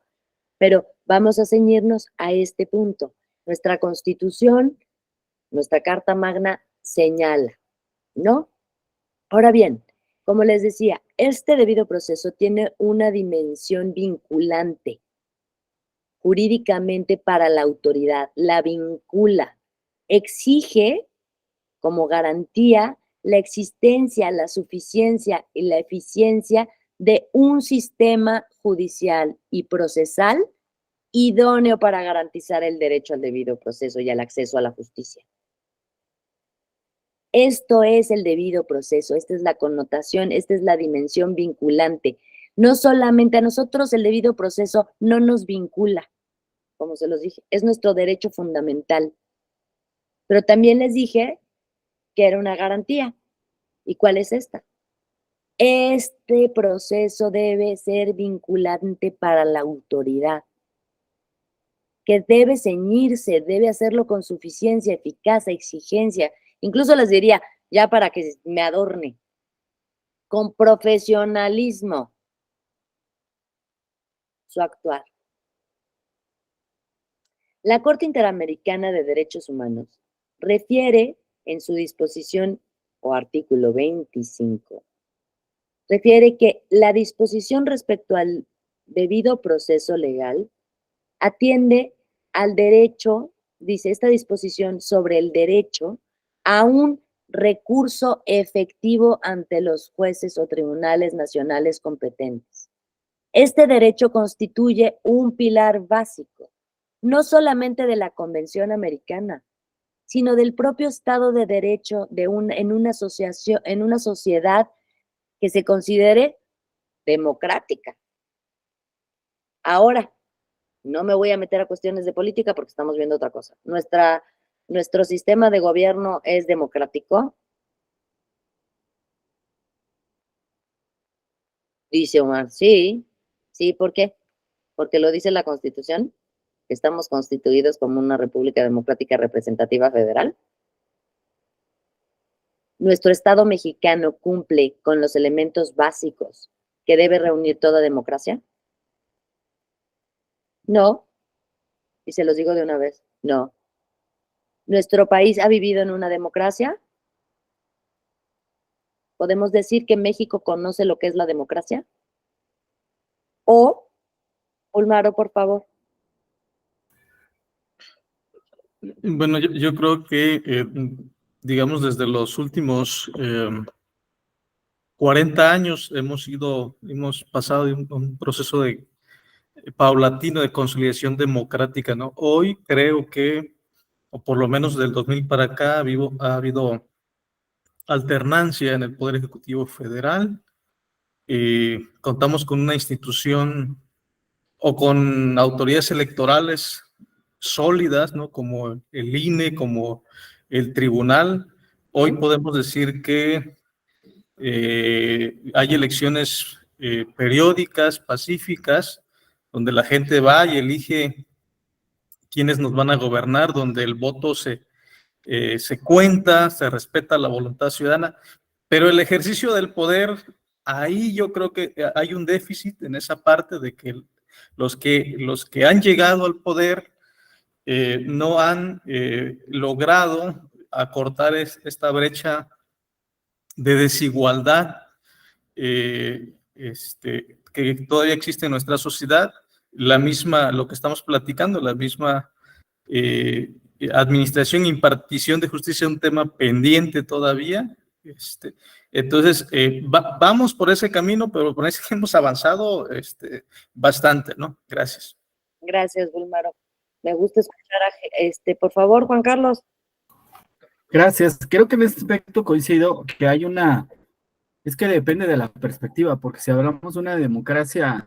Pero vamos a ceñirnos a este punto. Nuestra Constitución, nuestra Carta Magna señala, ¿no? Ahora bien, como les decía, este debido proceso tiene una dimensión vinculante, jurídicamente para la autoridad, la vincula, exige como garantía la existencia, la suficiencia y la eficiencia de un sistema judicial y procesal idóneo para garantizar el derecho al debido proceso y al acceso a la justicia. Esto es el debido proceso, esta es la connotación, esta es la dimensión vinculante. No solamente a nosotros el debido proceso no nos vincula, como se los dije, es nuestro derecho fundamental. Pero también les dije que era una garantía. ¿Y cuál es esta? Este proceso debe ser vinculante para la autoridad, que debe ceñirse, debe hacerlo con suficiencia, eficacia, exigencia. Incluso les diría, ya para que me adorne, con profesionalismo, su actuar. La Corte Interamericana de Derechos Humanos refiere en su disposición o artículo 25, refiere que la disposición respecto al debido proceso legal atiende al derecho, dice esta disposición sobre el derecho a un recurso efectivo ante los jueces o tribunales nacionales competentes. Este derecho constituye un pilar básico, no solamente de la Convención Americana, sino del propio Estado de Derecho en una sociedad que se considere democrática. Ahora, no me voy a meter a cuestiones de política porque estamos viendo otra cosa. Nuestro sistema de gobierno es democrático. Dice Omar, sí, ¿por qué? Porque lo dice la Constitución, que estamos constituidos como una república democrática representativa federal. Nuestro Estado mexicano cumple con los elementos básicos que debe reunir toda democracia. No, y se los digo de una vez, no. ¿Nuestro país ha vivido en una democracia? ¿Podemos decir que México conoce lo que es la democracia? O, Ulmaro, por favor. Bueno, yo creo que, digamos, desde los últimos 40 años hemos pasado de un proceso paulatino de consolidación democrática, ¿no? Hoy creo que, o por lo menos del 2000 para acá, ha habido alternancia en el Poder Ejecutivo Federal. Contamos con una institución o con autoridades electorales sólidas, ¿no? Como el INE, como el tribunal. Hoy podemos decir que hay elecciones periódicas, pacíficas, donde la gente va y elige quiénes nos van a gobernar, donde el voto se cuenta, se respeta la voluntad ciudadana, pero el ejercicio del poder, ahí yo creo que hay un déficit en esa parte de que los que han llegado al poder no han logrado acortar esta brecha de desigualdad que todavía existe en nuestra sociedad, lo que estamos platicando, la misma administración e impartición de justicia es un tema pendiente todavía. Entonces, vamos por ese camino, pero parece que hemos avanzado bastante, ¿no? Gracias. Gracias, Bulmaro. Me gusta escuchar por favor, Juan Carlos. Gracias. Creo que en este aspecto coincido que es que depende de la perspectiva, porque si hablamos de una democracia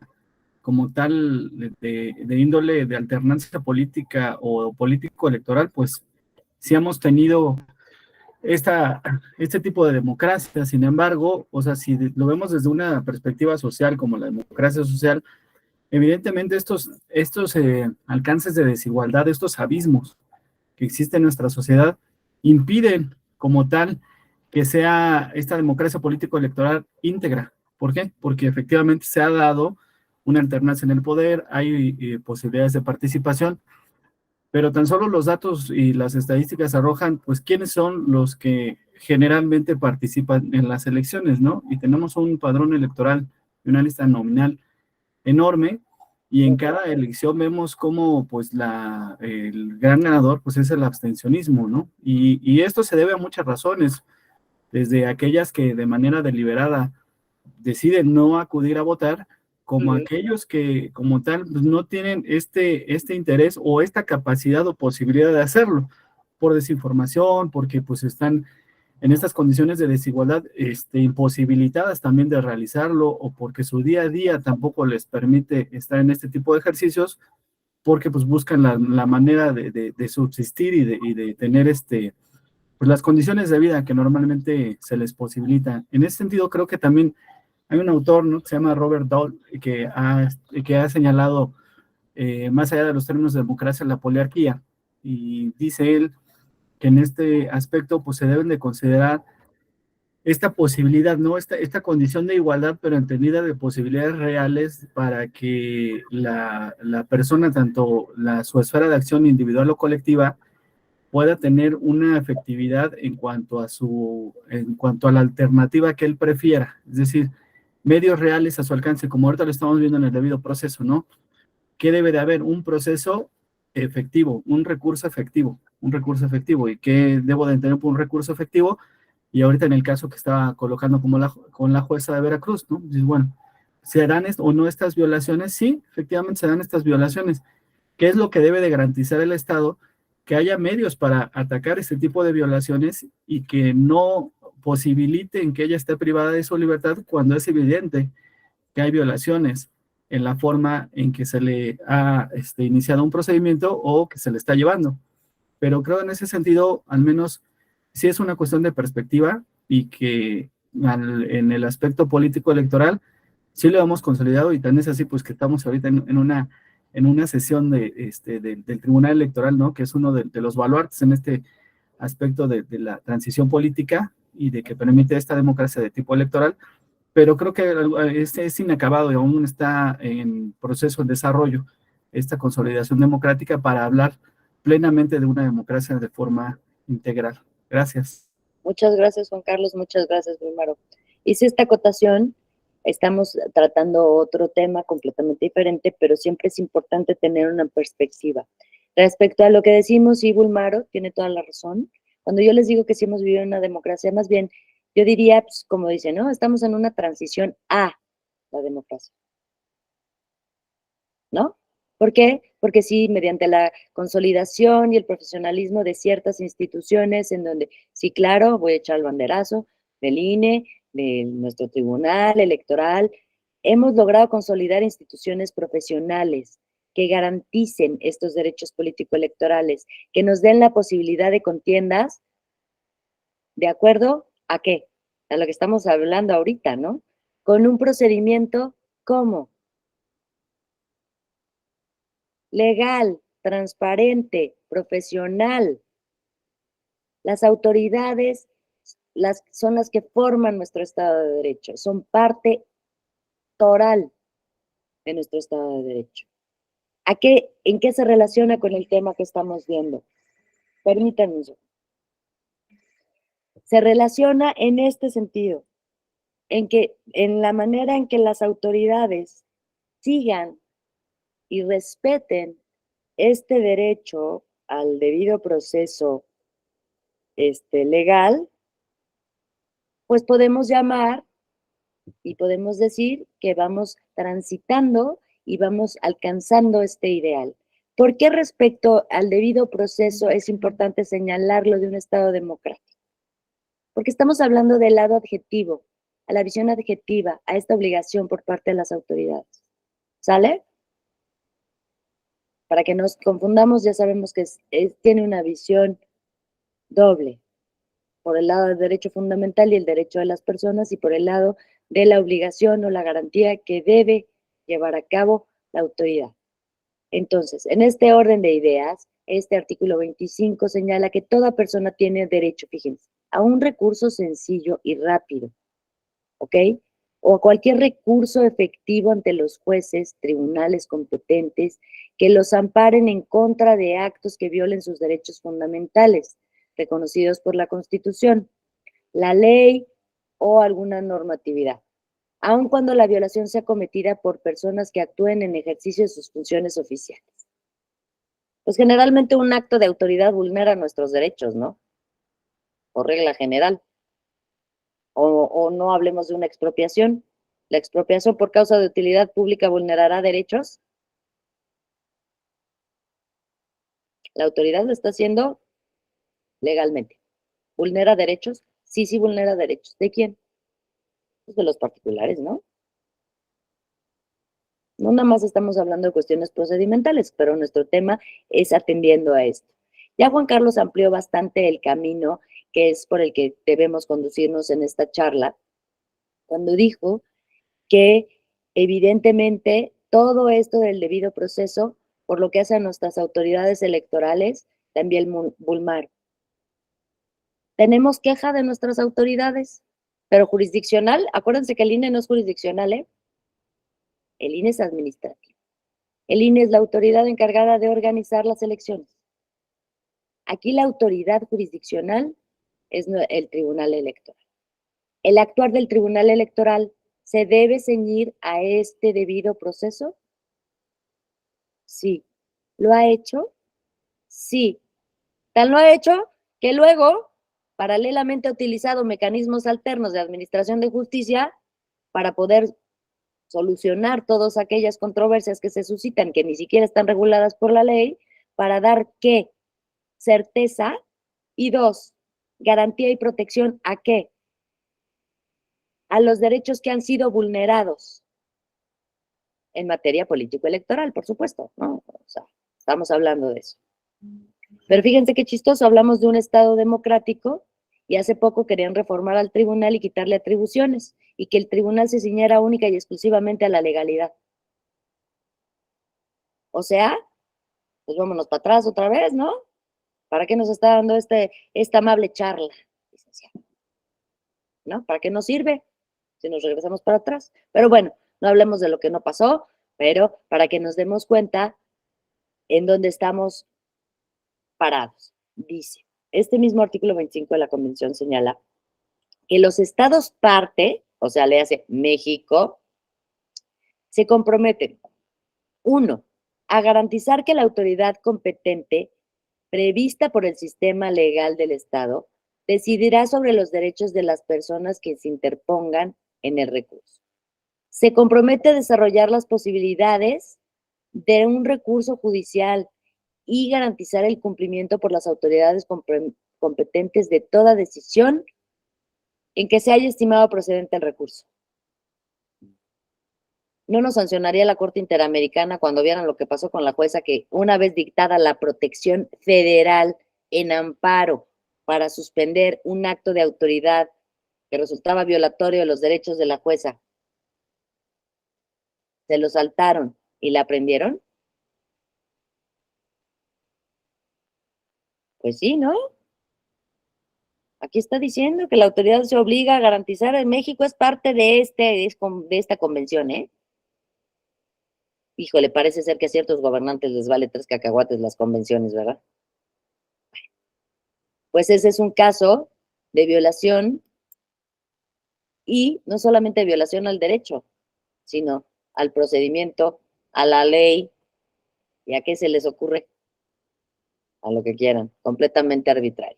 como tal de índole de alternancia política o político-electoral, pues sí hemos tenido este tipo de democracia. Sin embargo, o sea, si lo vemos desde una perspectiva social como la democracia social, evidentemente estos alcances de desigualdad, estos abismos que existen en nuestra sociedad, impiden como tal que sea esta democracia político-electoral íntegra. ¿Por qué? Porque efectivamente se ha dado una alternancia en el poder, hay posibilidades de participación, pero tan solo los datos y las estadísticas arrojan, pues, quiénes son los que generalmente participan en las elecciones, ¿no? Y tenemos un padrón electoral y una lista nominal enorme, y en cada elección vemos cómo pues el gran ganador pues es el abstencionismo, ¿no? Y esto se debe a muchas razones, desde aquellas que de manera deliberada deciden no acudir a votar, como aquellos que como tal pues, no tienen este interés o esta capacidad o posibilidad de hacerlo, por desinformación, porque pues están en estas condiciones de desigualdad imposibilitadas también de realizarlo, o porque su día a día tampoco les permite estar en este tipo de ejercicios, porque pues buscan la manera de subsistir y de tener pues las condiciones de vida que normalmente se les posibilitan. En ese sentido, creo que también hay un autor, ¿no?, que se llama Robert Dahl, que ha señalado, más allá de los términos de democracia, la poliarquía, y dice él que en este aspecto pues se deben de considerar esta posibilidad, ¿no? Esta condición de igualdad, pero entendida de posibilidades reales para que la persona, tanto su esfera de acción individual o colectiva, pueda tener una efectividad en cuanto a la alternativa que él prefiera, es decir, medios reales a su alcance, como ahorita lo estamos viendo en el debido proceso, ¿no? ¿Qué debe de haber? Un proceso efectivo, un recurso efectivo, ¿y qué debo de tener por un recurso efectivo? Y ahorita en el caso que estaba colocando con la jueza de Veracruz, ¿no? Dices, bueno, ¿se harán o no estas violaciones? Sí, efectivamente se dan estas violaciones. ¿Qué es lo que debe de garantizar el Estado? Que haya medios para atacar este tipo de violaciones y que no posibiliten que ella esté privada de su libertad cuando es evidente que hay violaciones en la forma en que se le ha iniciado un procedimiento o que se le está llevando. Pero creo en ese sentido, al menos, sí es una cuestión de perspectiva y que en el aspecto político electoral sí lo hemos consolidado, y tan es así pues que estamos ahorita en una sesión del Tribunal Electoral, ¿no?, que es uno de los baluartes en este aspecto de la transición política y de que permite esta democracia de tipo electoral, pero creo que es inacabado y aún está en proceso de desarrollo esta consolidación democrática para hablar plenamente de una democracia de forma integral. Gracias. Muchas gracias, Juan Carlos, muchas gracias, Wilmaro. Hice esta acotación, estamos tratando otro tema completamente diferente, pero siempre es importante tener una perspectiva. Respecto a lo que decimos, y Wilmaro tiene toda la razón. Cuando yo les digo que sí hemos vivido en una democracia, más bien, yo diría, pues, como dicen, ¿no? Estamos en una transición a la democracia, ¿no? ¿Por qué? Porque sí, mediante la consolidación y el profesionalismo de ciertas instituciones en donde, sí, claro, voy a echar el banderazo del INE, de nuestro tribunal electoral, hemos logrado consolidar instituciones profesionales que garanticen estos derechos político-electorales, que nos den la posibilidad de contiendas, ¿de acuerdo a qué? A lo que estamos hablando ahorita, ¿no? Con un procedimiento, ¿cómo? Legal, transparente, profesional. Las autoridades son las que forman nuestro Estado de Derecho, son parte toral de nuestro Estado de Derecho. ¿En qué se relaciona con el tema que estamos viendo? Permítanme. Se relaciona en este sentido, en la manera en que las autoridades sigan y respeten este derecho al debido proceso legal, pues podemos llamar y podemos decir que vamos transitando y vamos alcanzando este ideal. ¿Por qué respecto al debido proceso es importante señalarlo de un Estado democrático? Porque estamos hablando del lado adjetivo, a la visión adjetiva, a esta obligación por parte de las autoridades. ¿Sale? Para que nos confundamos, ya sabemos que tiene una visión doble, por el lado del derecho fundamental y el derecho de las personas, y por el lado de la obligación o la garantía que debe llevar a cabo la autoridad. Entonces, en este orden de ideas, este artículo 25 señala que toda persona tiene derecho, fíjense, a un recurso sencillo y rápido, ¿ok? O a cualquier recurso efectivo ante los jueces, tribunales competentes que los amparen en contra de actos que violen sus derechos fundamentales, reconocidos por la Constitución, la ley o alguna normatividad. aun cuando la violación sea cometida por personas que actúen en ejercicio de sus funciones oficiales. Pues generalmente un acto de autoridad vulnera nuestros derechos, ¿no? Por regla general. O no hablemos de una expropiación. La expropiación por causa de utilidad pública vulnerará derechos. La autoridad lo está haciendo legalmente. ¿Vulnera derechos? Sí, sí vulnera derechos. ¿De quién? Pues de los particulares, ¿no? No nada más estamos hablando de cuestiones procedimentales, pero nuestro tema es atendiendo a esto. Ya Juan Carlos amplió bastante el camino que es por el que debemos conducirnos en esta charla, cuando dijo que evidentemente todo esto del debido proceso, por lo que hace a nuestras autoridades electorales, también vulmar. Tenemos queja de nuestras autoridades, pero jurisdiccional, acuérdense que el INE no es jurisdiccional, ¿eh? El INE es administrativo. El INE es la autoridad encargada de organizar las elecciones. Aquí la autoridad jurisdiccional es el Tribunal Electoral. El actuar del Tribunal Electoral se debe ceñir a este debido proceso. Sí. ¿Lo ha hecho? Sí. Tal lo ha hecho que luego, paralelamente ha utilizado mecanismos alternos de administración de justicia para poder solucionar todas aquellas controversias que se suscitan, que ni siquiera están reguladas por la ley, para dar ¿qué? Certeza, y 2, garantía y protección ¿a qué? A los derechos que han sido vulnerados en materia político-electoral, por supuesto, ¿no? O sea, estamos hablando de eso. Pero fíjense qué chistoso, hablamos de un Estado democrático y hace poco querían reformar al tribunal y quitarle atribuciones y que el tribunal se ciñera única y exclusivamente a la legalidad. O sea, pues vámonos para atrás otra vez, ¿no? ¿Para qué nos está dando esta amable charla, licenciado? ¿No? ¿Para qué nos sirve si nos regresamos para atrás? Pero bueno, no hablemos de lo que no pasó, pero para que nos demos cuenta en dónde estamos parados. Dice, este mismo artículo 25 de la Convención señala que los estados parte, o sea, le hace México, se comprometen, 1, a garantizar que la autoridad competente prevista por el sistema legal del Estado decidirá sobre los derechos de las personas que se interpongan en el recurso. Se compromete a desarrollar las posibilidades de un recurso judicial y garantizar el cumplimiento por las autoridades competentes de toda decisión en que se haya estimado procedente el recurso. ¿No nos sancionaría la Corte Interamericana cuando vieran lo que pasó con la jueza que una vez dictada la protección federal en amparo para suspender un acto de autoridad que resultaba violatorio de los derechos de la jueza, se lo saltaron y la prendieron? Pues sí, ¿no? Aquí está diciendo que la autoridad se obliga a garantizar, en México es parte de esta convención, ¿eh? Híjole, parece ser que a ciertos gobernantes les vale 3 cacahuates las convenciones, ¿verdad? Pues ese es un caso de violación y no solamente de violación al derecho, sino al procedimiento, a la ley y a qué se les ocurre, a lo que quieran, completamente arbitrario.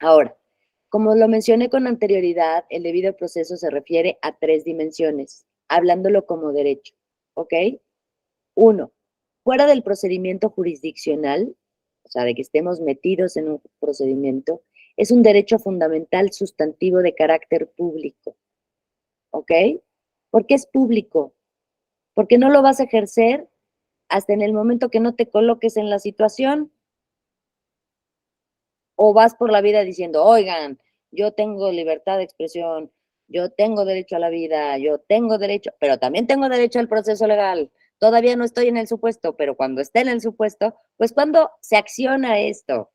Ahora, como lo mencioné con anterioridad, el debido proceso se refiere a 3 dimensiones, hablándolo como derecho, ¿ok? 1, fuera del procedimiento jurisdiccional, o sea, de que estemos metidos en un procedimiento, es un derecho fundamental sustantivo de carácter público, ¿ok? ¿Por qué es público? Porque no lo vas a ejercer hasta en el momento que no te coloques en la situación o vas por la vida diciendo, oigan, yo tengo libertad de expresión, yo tengo derecho a la vida, yo tengo derecho, pero también tengo derecho al proceso legal. Todavía no estoy en el supuesto, pero cuando esté en el supuesto, pues ¿cuándo se acciona esto?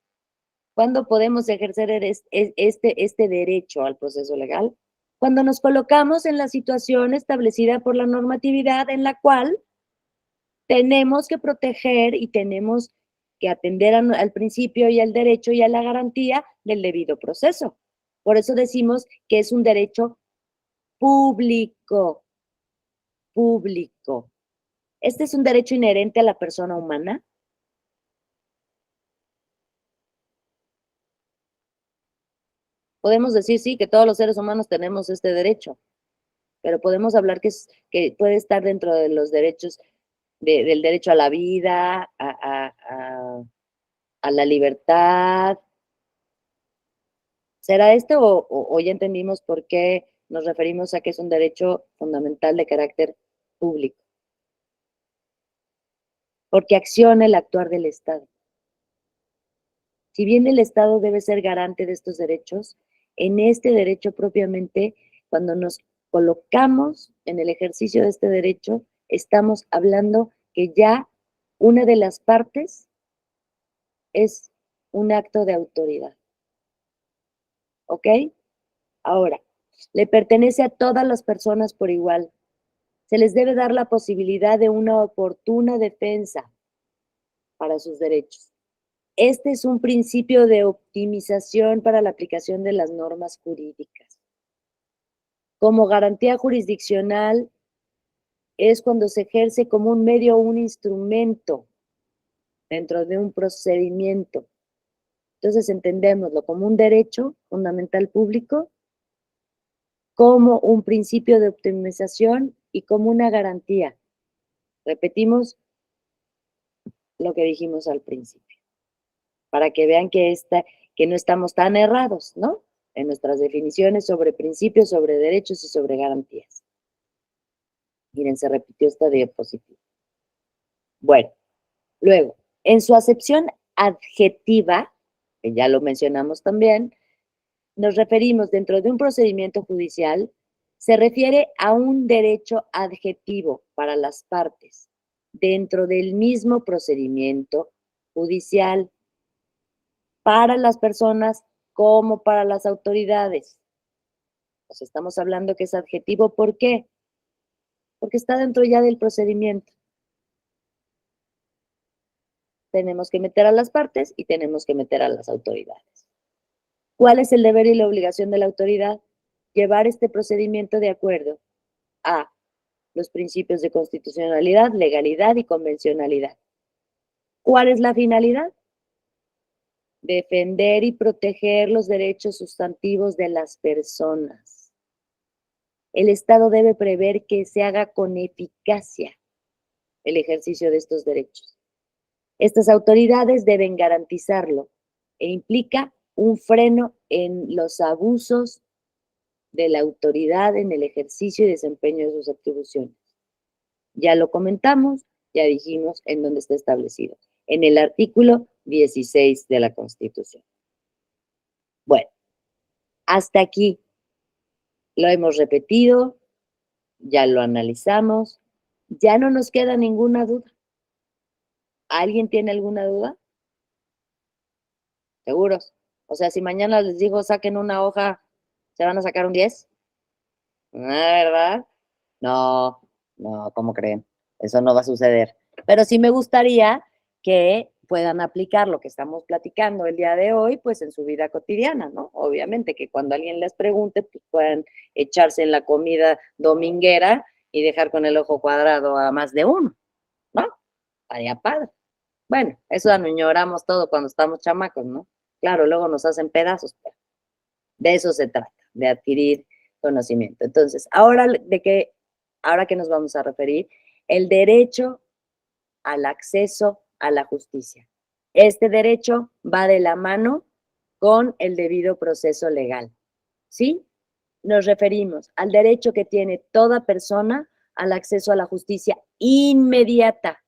¿Cuándo podemos ejercer este derecho al proceso legal? Cuando nos colocamos en la situación establecida por la normatividad en la cual tenemos que proteger y tenemos que atender al principio y al derecho y a la garantía del debido proceso. Por eso decimos que es un derecho público. Público. ¿Este es un derecho inherente a la persona humana? Podemos decir, sí, que todos los seres humanos tenemos este derecho, pero podemos hablar que puede estar dentro de los derechos, del derecho a la vida, a la libertad. ¿Será este o ya entendimos por qué nos referimos a que es un derecho fundamental de carácter público? Porque acciona el actuar del Estado. Si bien el Estado debe ser garante de estos derechos, en este derecho propiamente, cuando nos colocamos en el ejercicio de este derecho, estamos hablando que ya una de las partes es un acto de autoridad. ¿Ok? Ahora, le pertenece a todas las personas por igual. Se les debe dar la posibilidad de una oportuna defensa para sus derechos. Este es un principio de optimización para la aplicación de las normas jurídicas. Como garantía jurisdiccional es cuando se ejerce como un medio o un instrumento dentro de un procedimiento. Entonces entendémoslo como un derecho fundamental público, como un principio de optimización y como una garantía. Repetimos lo que dijimos al principio, para que vean que no estamos tan errados, ¿no? En nuestras definiciones sobre principios, sobre derechos y sobre garantías. Miren, se repitió esta diapositiva. Bueno, luego, en su acepción adjetiva, que ya lo mencionamos también, nos referimos dentro de un procedimiento judicial, se refiere a un derecho adjetivo para las partes dentro del mismo procedimiento judicial, para las personas como para las autoridades. Pues estamos hablando que es adjetivo, ¿por qué? Porque está dentro ya del procedimiento. Tenemos que meter a las partes y tenemos que meter a las autoridades. ¿Cuál es el deber y la obligación de la autoridad? Llevar este procedimiento de acuerdo a los principios de constitucionalidad, legalidad y convencionalidad. ¿Cuál es la finalidad? Defender y proteger los derechos sustantivos de las personas. El Estado debe prever que se haga con eficacia el ejercicio de estos derechos. Estas autoridades deben garantizarlo e implica un freno en los abusos de la autoridad en el ejercicio y desempeño de sus atribuciones. Ya lo comentamos, ya dijimos en dónde está establecido, en el artículo 16 de la Constitución. Bueno, hasta aquí lo hemos repetido, ya lo analizamos, ya no nos queda ninguna duda. ¿Alguien tiene alguna duda? ¿Seguros? O sea, si mañana les digo saquen una hoja, ¿se van a sacar un 10? ¿Verdad? No, ¿cómo creen? Eso no va a suceder. Pero sí me gustaría que puedan aplicar lo que estamos platicando el día de hoy, pues en su vida cotidiana, ¿no? Obviamente que cuando alguien les pregunte, pues puedan echarse en la comida dominguera y dejar con el ojo cuadrado a más de uno, ¿no? Estaría padre. Bueno, eso añoramos todo cuando estamos chamacos, ¿no? Claro, luego nos hacen pedazos, pero de eso se trata, de adquirir conocimiento. Entonces, ahora que nos vamos a referir, el derecho al acceso a la justicia. Este derecho va de la mano con el debido proceso legal, ¿sí? Nos referimos al derecho que tiene toda persona al acceso a la justicia inmediata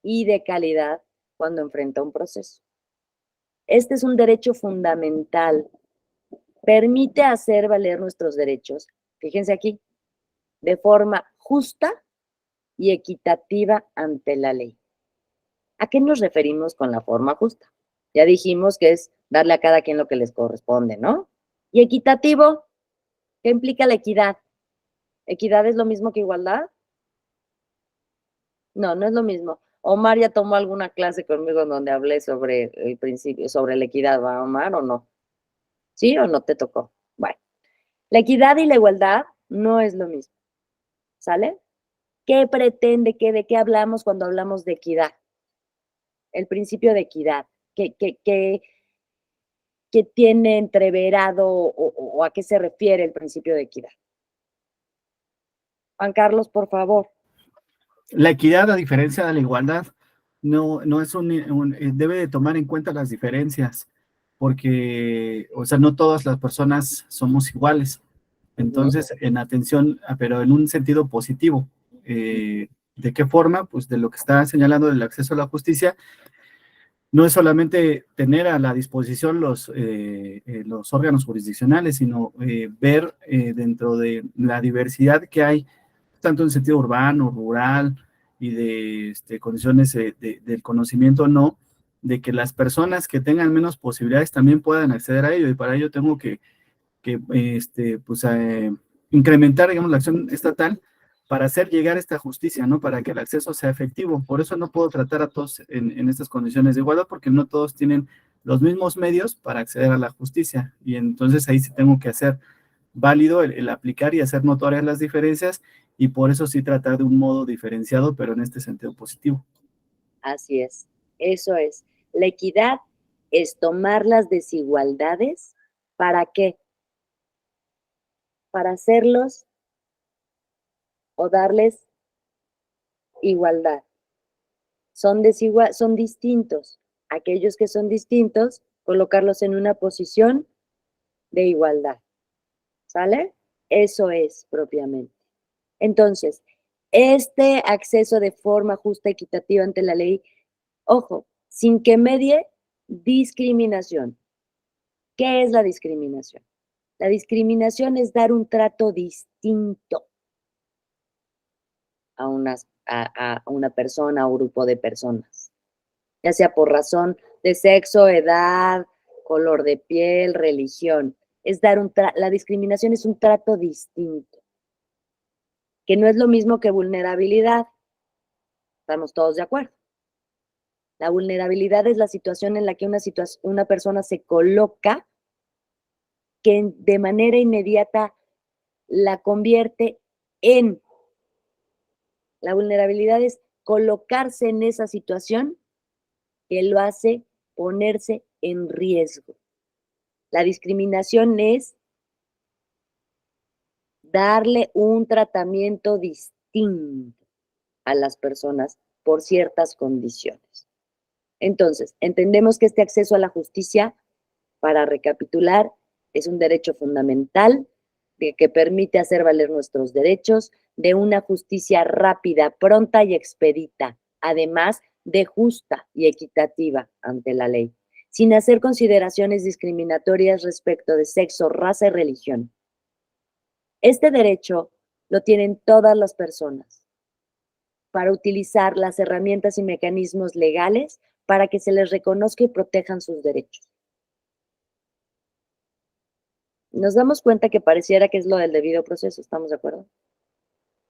y de calidad cuando enfrenta un proceso. Este es un derecho fundamental. Permite hacer valer nuestros derechos, fíjense aquí, de forma justa y equitativa ante la ley. ¿A qué nos referimos con la forma justa? Ya dijimos que es darle a cada quien lo que les corresponde, ¿no? Y equitativo, ¿qué implica la equidad? ¿Equidad es lo mismo que igualdad? No, no es lo mismo. Omar ya tomó alguna clase conmigo en donde hablé sobre el principio, sobre la equidad, ¿va, Omar, o no? ¿Sí o no te tocó? Bueno, la equidad y la igualdad No es lo mismo. ¿Sale? ¿Qué pretende? ¿De qué hablamos cuando hablamos de equidad? El principio de equidad. ¿Qué tiene entreverado o a qué se refiere el principio de equidad? Juan Carlos, por favor. La equidad, a diferencia de la igualdad, no es debe de tomar en cuenta las diferencias, porque, o sea, no todas las personas somos iguales. Entonces, en atención, pero en un sentido positivo. ¿De qué forma? Pues de lo que está señalando del acceso a la justicia, no es solamente tener a la disposición los órganos jurisdiccionales, sino ver dentro de la diversidad que hay, tanto en sentido urbano, rural y de condiciones del conocimiento, no, de que las personas que tengan menos posibilidades también puedan acceder a ello, y para ello tengo que pues, incrementar, digamos, la acción estatal para hacer llegar esta justicia, ¿no? Para que el acceso sea efectivo. Por eso no puedo tratar a todos en estas condiciones de igualdad, porque no todos tienen los mismos medios para acceder a la justicia. Y entonces ahí sí tengo que hacer válido el aplicar y hacer notorias las diferencias, y por eso sí tratar de un modo diferenciado, pero en este sentido positivo. Así es, eso es. La equidad es tomar las desigualdades, ¿para qué? Para hacerlos o darles igualdad. Son distintos. Aquellos que son distintos, colocarlos en una posición de igualdad. ¿Sale? Eso es propiamente. Entonces, este acceso de forma justa, equitativa ante la ley, ojo, sin que medie discriminación. ¿Qué es la discriminación? La discriminación es dar un trato distinto a una persona o grupo de personas, ya sea por razón de sexo, edad, color de piel, religión. Es la discriminación es un trato distinto, que no es lo mismo que vulnerabilidad. ¿Estamos todos de acuerdo? La vulnerabilidad es la situación en la que una persona se coloca que de manera inmediata la convierte en. La vulnerabilidad es colocarse en esa situación que lo hace ponerse en riesgo. La discriminación es darle un tratamiento distinto a las personas por ciertas condiciones. Entonces, entendemos que este acceso a la justicia, para recapitular, es un derecho fundamental que permite hacer valer nuestros derechos, de una justicia rápida, pronta y expedita, además de justa y equitativa ante la ley, sin hacer consideraciones discriminatorias respecto de sexo, raza y religión. Este derecho lo tienen todas las personas para utilizar las herramientas y mecanismos legales para que se les reconozca y protejan sus derechos. Nos damos cuenta que pareciera que es lo del debido proceso, ¿estamos de acuerdo?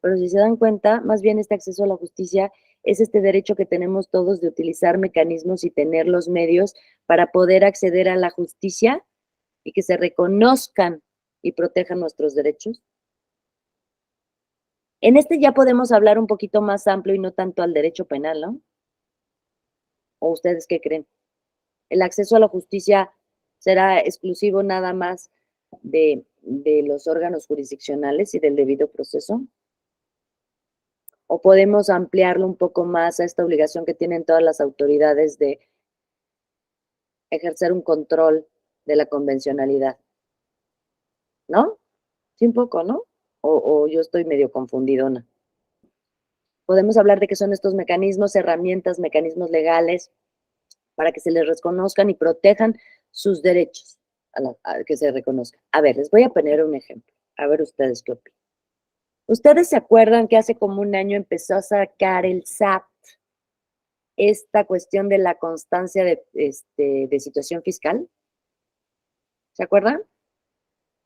Pero si se dan cuenta, más bien este acceso a la justicia es este derecho que tenemos todos de utilizar mecanismos y tener los medios para poder acceder a la justicia y que se reconozcan y protejan nuestros derechos. En este ya podemos hablar un poquito más amplio y no tanto al derecho penal, ¿no? ¿O ustedes qué creen? ¿El acceso a la justicia será exclusivo nada más de los órganos jurisdiccionales y del debido proceso? ¿O podemos ampliarlo un poco más a esta obligación que tienen todas las autoridades de ejercer un control de la convencionalidad? ¿No? Sí, un poco, ¿no? O yo estoy medio confundidona. Podemos hablar de qué son estos mecanismos, herramientas, mecanismos legales para que se les reconozcan y protejan sus derechos, a que se reconozcan. A ver, les voy a poner un ejemplo. A ver ustedes qué opinan. ¿Ustedes se acuerdan que hace como un año empezó a sacar el SAT esta cuestión de la constancia de situación fiscal? ¿Se acuerdan?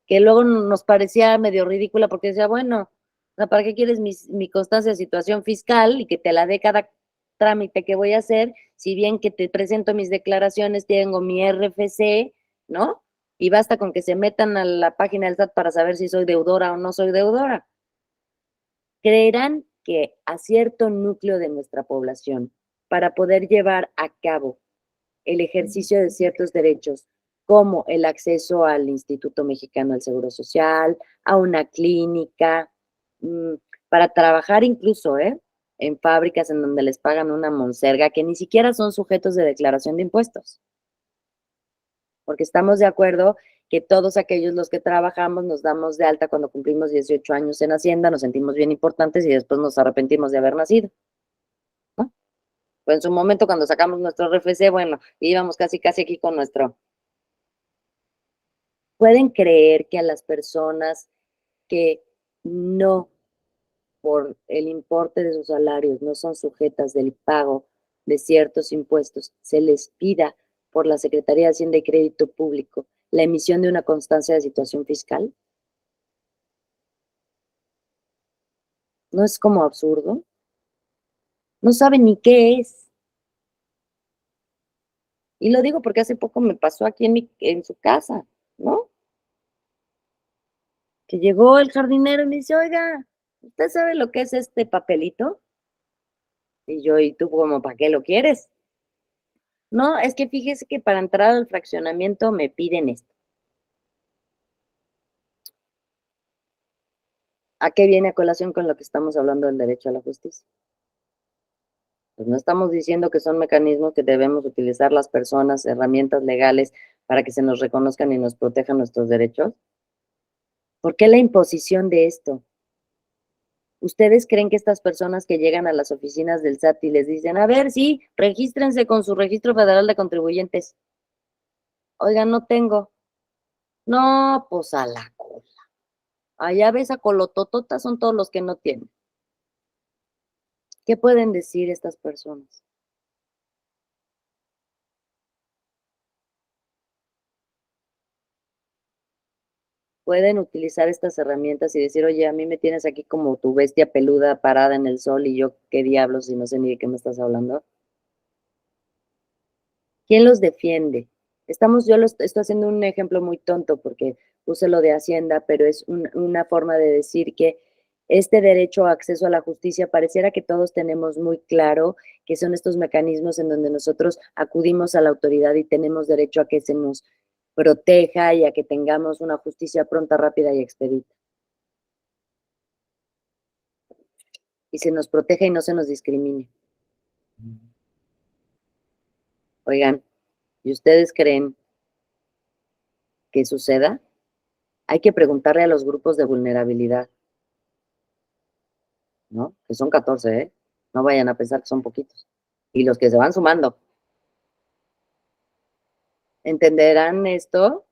Que luego nos parecía medio ridícula porque decía, bueno, ¿para qué quieres mi constancia de situación fiscal y que te la dé cada trámite que voy a hacer? Si bien que te presento mis declaraciones, tengo mi RFC, ¿no? y basta con que se metan a la página del SAT para saber si soy deudora o no soy deudora. Creerán que a cierto núcleo de nuestra población, para poder llevar a cabo el ejercicio de ciertos derechos, como el acceso al Instituto Mexicano del Seguro Social, a una clínica, para trabajar incluso en fábricas en donde les pagan una monserga, que ni siquiera son sujetos de declaración de impuestos. Porque estamos de acuerdo que todos aquellos los que trabajamos nos damos de alta cuando cumplimos 18 años en Hacienda, nos sentimos bien importantes y después nos arrepentimos de haber nacido, ¿no? Pues en su momento cuando sacamos nuestro RFC, bueno, íbamos casi aquí con nuestro. ¿Pueden creer que a las personas que no, por el importe de sus salarios, no son sujetas del pago de ciertos impuestos, se les pida por la Secretaría de Hacienda y Crédito Público la emisión de una constancia de situación fiscal? ¿No es como absurdo? No saben ni qué es. Y lo digo porque hace poco me pasó aquí en su casa, ¿no? Que llegó el jardinero y me dice, oiga, ¿usted sabe lo que es este papelito? Y yo, ¿y tú como para qué lo quieres? No, es que fíjese que para entrar al fraccionamiento me piden esto. ¿A qué viene a colación con lo que estamos hablando del derecho a la justicia? Pues no estamos diciendo que son mecanismos que debemos utilizar las personas, herramientas legales para que se nos reconozcan y nos protejan nuestros derechos. ¿Por qué la imposición de esto? ¿Ustedes creen que estas personas que llegan a las oficinas del SAT y les dicen, a ver, sí, regístrense con su registro federal de contribuyentes? Oigan, no tengo. No, pues a la cola. Allá ves a colototota, son todos los que no tienen. ¿Qué pueden decir estas personas? Pueden utilizar estas herramientas y decir, oye, a mí me tienes aquí como tu bestia peluda parada en el sol y yo, ¿qué diablos? Y no sé ni de qué me estás hablando. ¿Quién los defiende? Yo estoy haciendo un ejemplo muy tonto porque puse lo de Hacienda, pero es una forma de decir que este derecho a acceso a la justicia pareciera que todos tenemos muy claro que son estos mecanismos en donde nosotros acudimos a la autoridad y tenemos derecho a que se nos proteja y a que tengamos una justicia pronta, rápida y expedita. Y se nos proteja y no se nos discrimine. Oigan, ¿y ustedes creen que suceda? Hay que preguntarle a los grupos de vulnerabilidad, ¿no? Que son 14, ¿eh? No vayan a pensar que son poquitos. Y los que se van sumando. ¿Entenderán esto?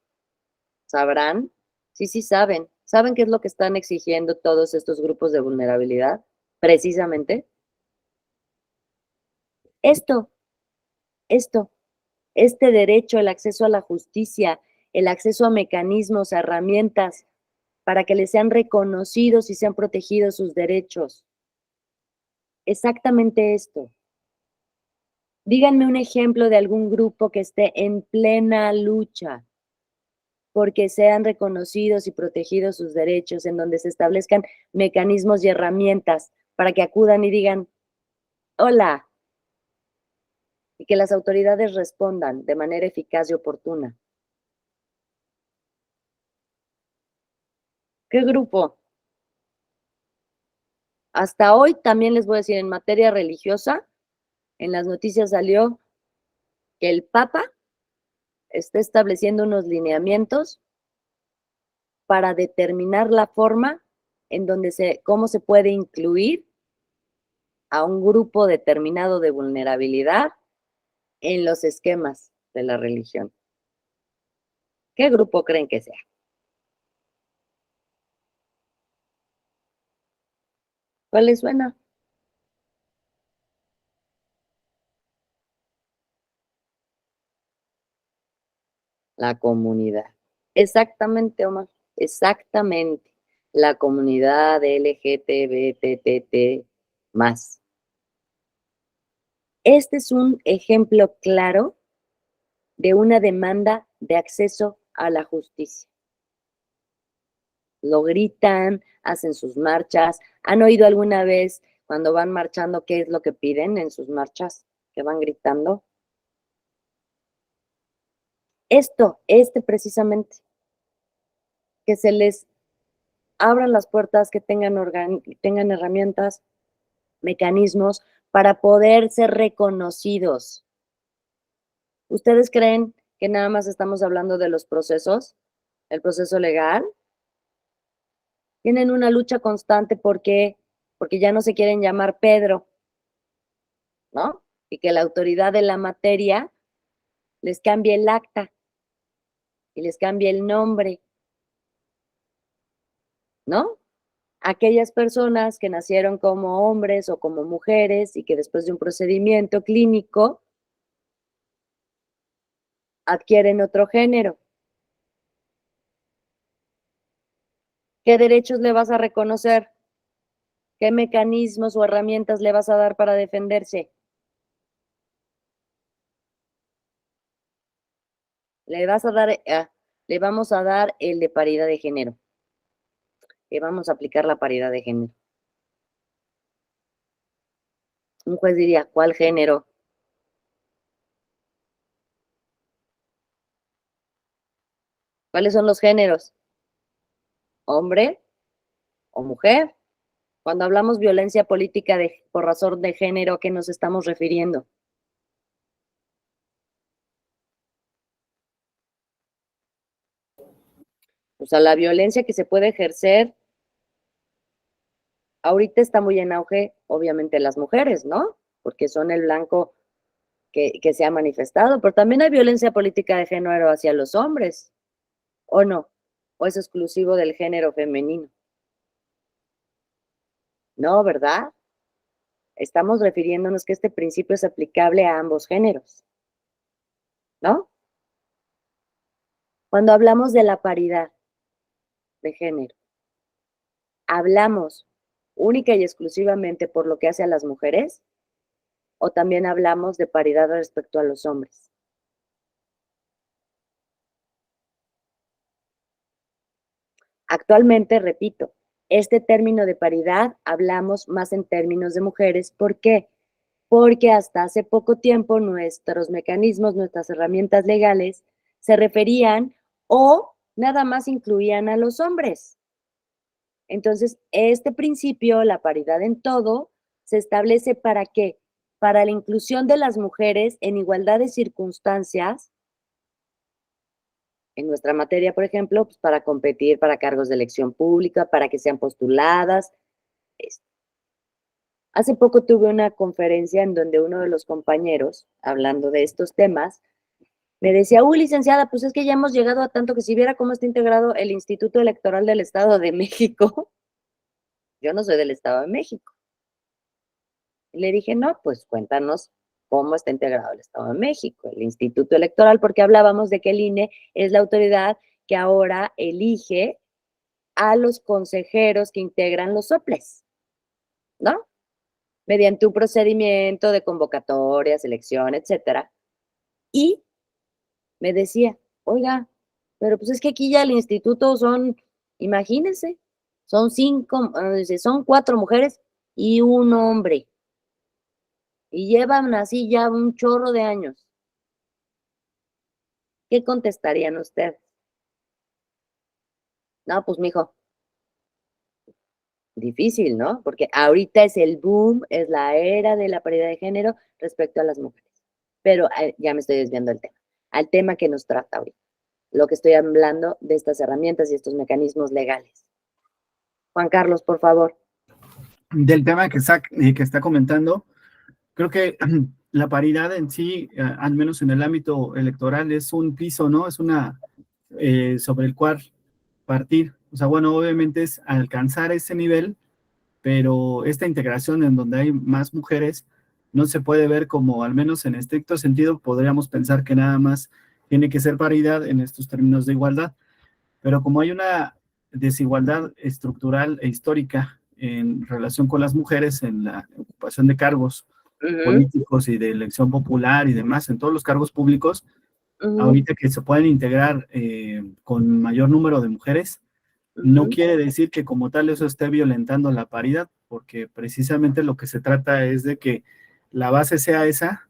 ¿Sabrán? Sí, sí saben. ¿Saben qué es lo que están exigiendo todos estos grupos de vulnerabilidad? Precisamente esto, este derecho, el acceso a la justicia, el acceso a mecanismos, a herramientas, para que les sean reconocidos y sean protegidos sus derechos. Exactamente esto. Díganme un ejemplo de algún grupo que esté en plena lucha porque sean reconocidos y protegidos sus derechos, en donde se establezcan mecanismos y herramientas para que acudan y digan, hola, y que las autoridades respondan de manera eficaz y oportuna. ¿Qué grupo? Hasta hoy también les voy a decir, en materia religiosa, en las noticias salió que el Papa está estableciendo unos lineamientos para determinar la forma en donde cómo se puede incluir a un grupo determinado de vulnerabilidad en los esquemas de la religión. ¿Qué grupo creen que sea? ¿Cuál les suena? La comunidad. Exactamente, Omar. Exactamente. La comunidad LGTBTT más. Este es un ejemplo claro de una demanda de acceso a la justicia. Lo gritan, hacen sus marchas. ¿Han oído alguna vez cuando van marchando qué es lo que piden en sus marchas? Que van gritando. Precisamente, que se les abran las puertas, que tengan herramientas, mecanismos para poder ser reconocidos. ¿Ustedes creen que nada más estamos hablando de los procesos, el proceso legal? Tienen una lucha constante porque ya no se quieren llamar Pedro, ¿no? Y que la autoridad de la materia les cambie el acta y les cambie el nombre, ¿no? Aquellas personas que nacieron como hombres o como mujeres y que después de un procedimiento clínico adquieren otro género. ¿Qué derechos le vas a reconocer? ¿Qué mecanismos o herramientas le vas a dar para defenderse? Le vamos a dar el de paridad de género. Le vamos a aplicar la paridad de género. Un juez diría, ¿cuál género? ¿Cuáles son los géneros? ¿Hombre o mujer? Cuando hablamos violencia política por razón de género, ¿a qué nos estamos refiriendo? O sea, la violencia que se puede ejercer, ahorita está muy en auge, obviamente, las mujeres, ¿no? Porque son el blanco que se ha manifestado, pero también hay violencia política de género hacia los hombres, ¿o no? ¿O es exclusivo del género femenino? No, ¿verdad? Estamos refiriéndonos que este principio es aplicable a ambos géneros, ¿no? Cuando hablamos de la paridad de género, ¿hablamos única y exclusivamente por lo que hace a las mujeres o también hablamos de paridad respecto a los hombres? Actualmente, repito, este término de paridad hablamos más en términos de mujeres. ¿Por qué? Porque hasta hace poco tiempo nuestros mecanismos, nuestras herramientas legales se referían o nada más incluían a los hombres. Entonces, este principio, la paridad en todo, se establece ¿para qué? Para la inclusión de las mujeres en igualdad de circunstancias, en nuestra materia, por ejemplo, pues para competir para cargos de elección pública, para que sean postuladas. Hace poco tuve una conferencia en donde uno de los compañeros, hablando de estos temas, me decía, licenciada, pues es que ya hemos llegado a tanto que si viera cómo está integrado el Instituto Electoral del Estado de México, yo no soy del Estado de México. Y le dije, no, pues cuéntanos cómo está integrado el Estado de México, el Instituto Electoral, porque hablábamos de que el INE es la autoridad que ahora elige a los consejeros que integran los soples, ¿no? Mediante un procedimiento de convocatoria, selección, etcétera. Y me decía, oiga, pero pues es que aquí ya el instituto imagínense, son 4 mujeres y un hombre. Y llevan así ya un chorro de años. ¿Qué contestarían ustedes? No, pues mijo, difícil, ¿no? Porque ahorita es el boom, es la era de la paridad de género respecto a las mujeres. Pero ya me estoy desviando del tema, al tema que nos trata ahorita. Lo que estoy hablando de estas herramientas y estos mecanismos legales. Juan Carlos, por favor. Del tema que está comentando, creo que la paridad en sí, al menos en el ámbito electoral, es un piso, ¿no? Es sobre el cual partir. O sea, bueno, obviamente es alcanzar ese nivel, pero esta integración en donde hay más mujeres no se puede ver como, al menos en estricto sentido, podríamos pensar que nada más tiene que ser paridad en estos términos de igualdad, pero como hay una desigualdad estructural e histórica en relación con las mujeres en la ocupación de cargos políticos y de elección popular y demás, en todos los cargos públicos, ahorita que se pueden integrar con mayor número de mujeres, no quiere decir que como tal eso esté violentando la paridad, porque precisamente lo que se trata es de que la base sea esa,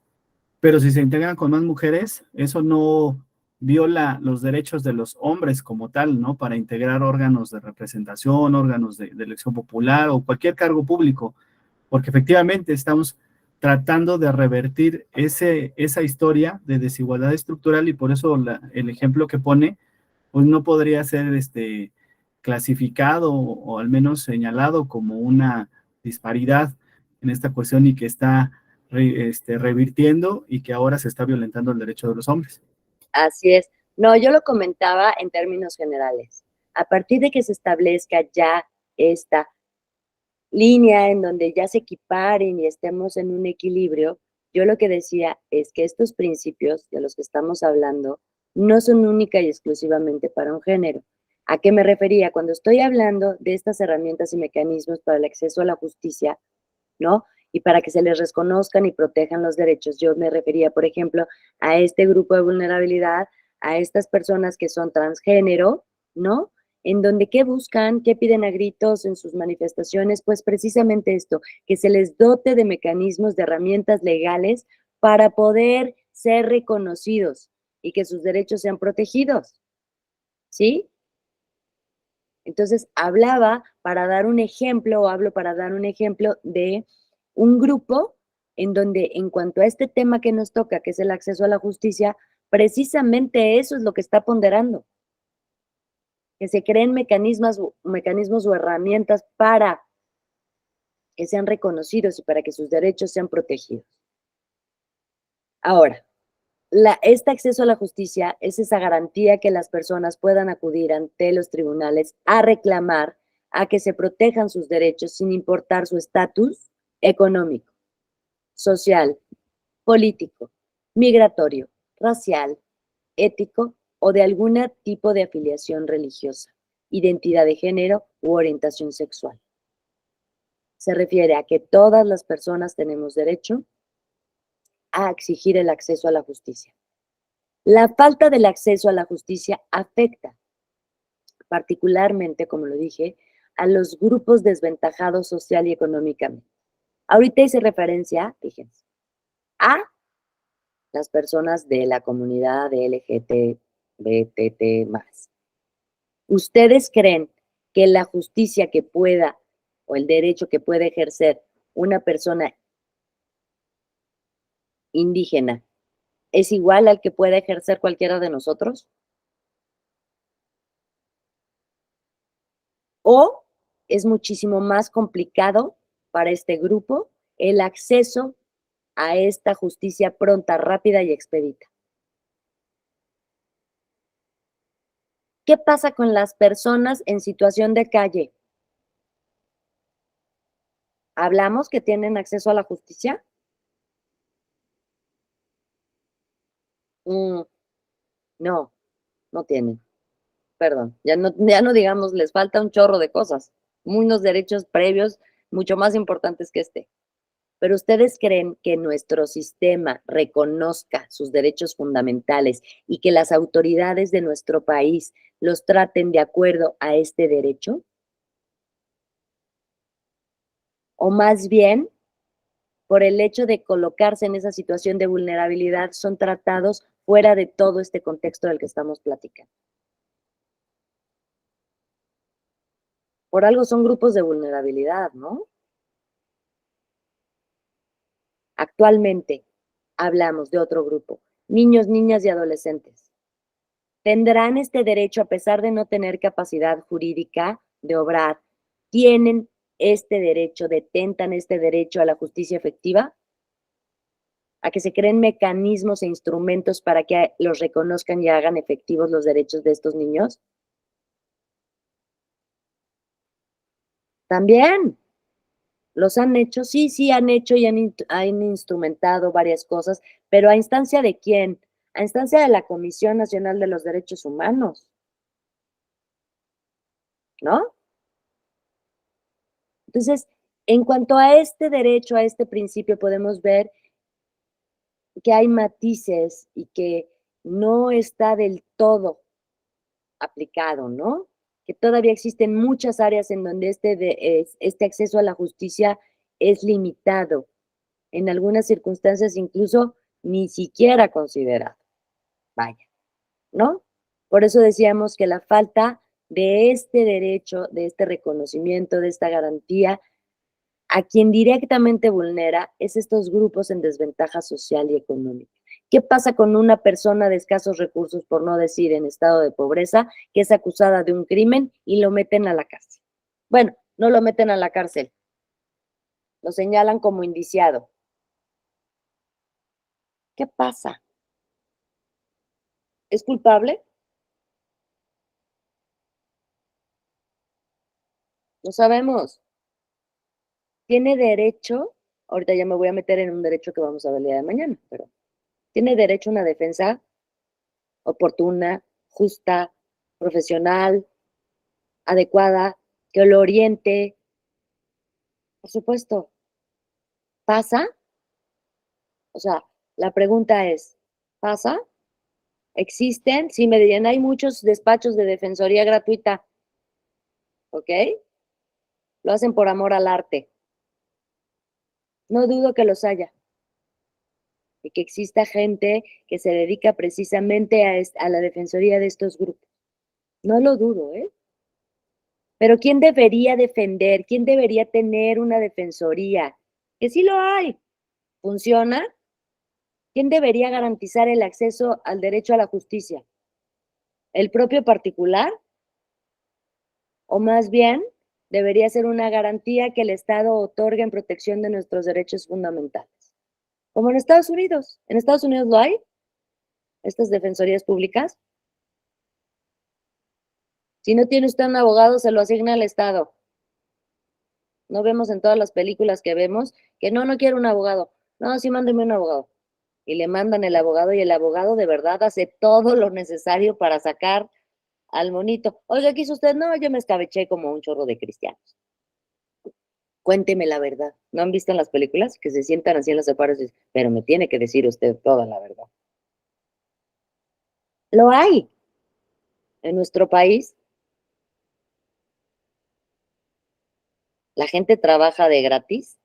pero si se integran con más mujeres, eso no viola los derechos de los hombres como tal, ¿no? Para integrar órganos de representación, órganos de elección popular o cualquier cargo público, porque efectivamente estamos tratando de revertir esa historia de desigualdad estructural y por eso el ejemplo que pone, pues no podría ser clasificado o al menos señalado como una disparidad en esta cuestión y que está revirtiendo y que ahora se está violentando el derecho de los hombres. Así es. No, yo lo comentaba en términos generales. A partir de que se establezca ya esta línea en donde ya se equiparen y estemos en un equilibrio, yo lo que decía es que estos principios de los que estamos hablando no son única y exclusivamente para un género. ¿A qué me refería? Cuando estoy hablando de estas herramientas y mecanismos para el acceso a la justicia, ¿no? Y para que se les reconozcan y protejan los derechos, yo me refería, por ejemplo, a este grupo de vulnerabilidad, a estas personas que son transgénero, ¿no? En donde, ¿qué buscan? ¿Qué piden a gritos en sus manifestaciones? Pues precisamente esto, que se les dote de mecanismos, de herramientas legales para poder ser reconocidos y que sus derechos sean protegidos, ¿sí? Entonces, hablaba para dar un ejemplo, o hablo para dar un ejemplo de un grupo en donde, en cuanto a este tema que nos toca, que es el acceso a la justicia, precisamente eso es lo que está ponderando. Que se creen mecanismos o herramientas para que sean reconocidos y para que sus derechos sean protegidos. Ahora, este acceso a la justicia es esa garantía que las personas puedan acudir ante los tribunales a reclamar, a que se protejan sus derechos sin importar su estatus económico, social, político, migratorio, racial, ético o de algún tipo de afiliación religiosa, identidad de género u orientación sexual. Se refiere a que todas las personas tenemos derecho a exigir el acceso a la justicia. La falta del acceso a la justicia afecta particularmente, como lo dije, a los grupos desventajados social y económicamente. Ahorita hice referencia, fíjense, a las personas de la comunidad de LGBTT+. ¿Ustedes creen que la justicia que pueda o el derecho que puede ejercer una persona indígena es igual al que puede ejercer cualquiera de nosotros? ¿O es muchísimo más complicado para este grupo el acceso a esta justicia pronta, rápida y expedita? ¿Qué pasa con las personas en situación de calle? ¿Hablamos que tienen acceso a la justicia? No, no tienen. Perdón, ya no digamos, les falta un chorro de cosas, unos derechos previos mucho más importantes que este. Pero ¿ustedes creen que nuestro sistema reconozca sus derechos fundamentales y que las autoridades de nuestro país los traten de acuerdo a este derecho? O más bien, por el hecho de colocarse en esa situación de vulnerabilidad, son tratados fuera de todo este contexto del que estamos platicando. Por algo son grupos de vulnerabilidad, ¿no? Actualmente hablamos de otro grupo, niños, niñas y adolescentes. ¿Tendrán este derecho a pesar de no tener capacidad jurídica de obrar? ¿Tienen este derecho, detentan este derecho a la justicia efectiva? ¿A que se creen mecanismos e instrumentos para que los reconozcan y hagan efectivos los derechos de estos niños? También. ¿Los han hecho? Sí, han hecho y han instrumentado varias cosas, pero ¿a instancia de quién? A instancia de la Comisión Nacional de los Derechos Humanos, ¿no? Entonces, en cuanto a este derecho, a este principio, podemos ver que hay matices y que no está del todo aplicado, ¿no? Que todavía existen muchas áreas en donde este acceso a la justicia es limitado, en algunas circunstancias incluso ni siquiera considerado. Vaya, ¿no? Por eso decíamos que la falta de este derecho, de este reconocimiento, de esta garantía, a quien directamente vulnera es estos grupos en desventaja social y económica. ¿Qué pasa con una persona de escasos recursos, por no decir en estado de pobreza, que es acusada de un crimen y lo meten a la cárcel? Bueno, no lo meten a la cárcel, lo señalan como indiciado. ¿Qué pasa? ¿Es culpable? No sabemos. Tiene derecho, ahorita ya me voy a meter en un derecho que vamos a ver el día de mañana, pero tiene derecho a una defensa oportuna, justa, profesional, adecuada, que lo oriente. Por supuesto, ¿pasa? O sea, la pregunta es, ¿pasa? ¿Existen? Sí, me dirían, hay muchos despachos de defensoría gratuita, ¿ok? Lo hacen por amor al arte. No dudo que los haya y que exista gente que se dedica precisamente a la defensoría de estos grupos. No lo dudo, ¿eh? Pero ¿quién debería defender? ¿Quién debería tener una defensoría? Que sí lo hay. ¿Funciona? ¿Quién debería garantizar el acceso al derecho a la justicia? ¿El propio particular? ¿O más bien debería ser una garantía que el Estado otorgue en protección de nuestros derechos fundamentales? Como en Estados Unidos. ¿En Estados Unidos lo hay? Estas defensorías públicas. Si no tiene usted un abogado, se lo asigna al Estado. No vemos en todas las películas que vemos que no quiero un abogado. No, sí, mándeme un abogado. Y le mandan el abogado y el abogado de verdad hace todo lo necesario para sacar al monito. Oiga, ¿qué hizo usted? No, yo me escabeché como un chorro de cristianos. Cuénteme la verdad. ¿No han visto en las películas que se sientan así en los separos y dicen, pero me tiene que decir usted toda la verdad? Lo hay en nuestro país. La gente trabaja de gratis,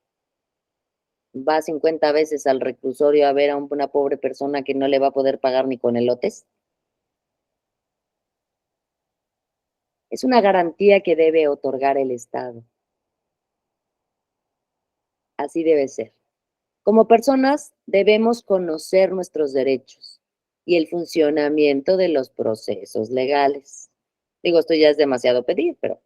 va 50 veces al reclusorio a ver a una pobre persona que no le va a poder pagar ni con elotes. Es una garantía que debe otorgar el Estado. Así debe ser. Como personas debemos conocer nuestros derechos y el funcionamiento de los procesos legales. Digo, esto ya es demasiado pedir, pero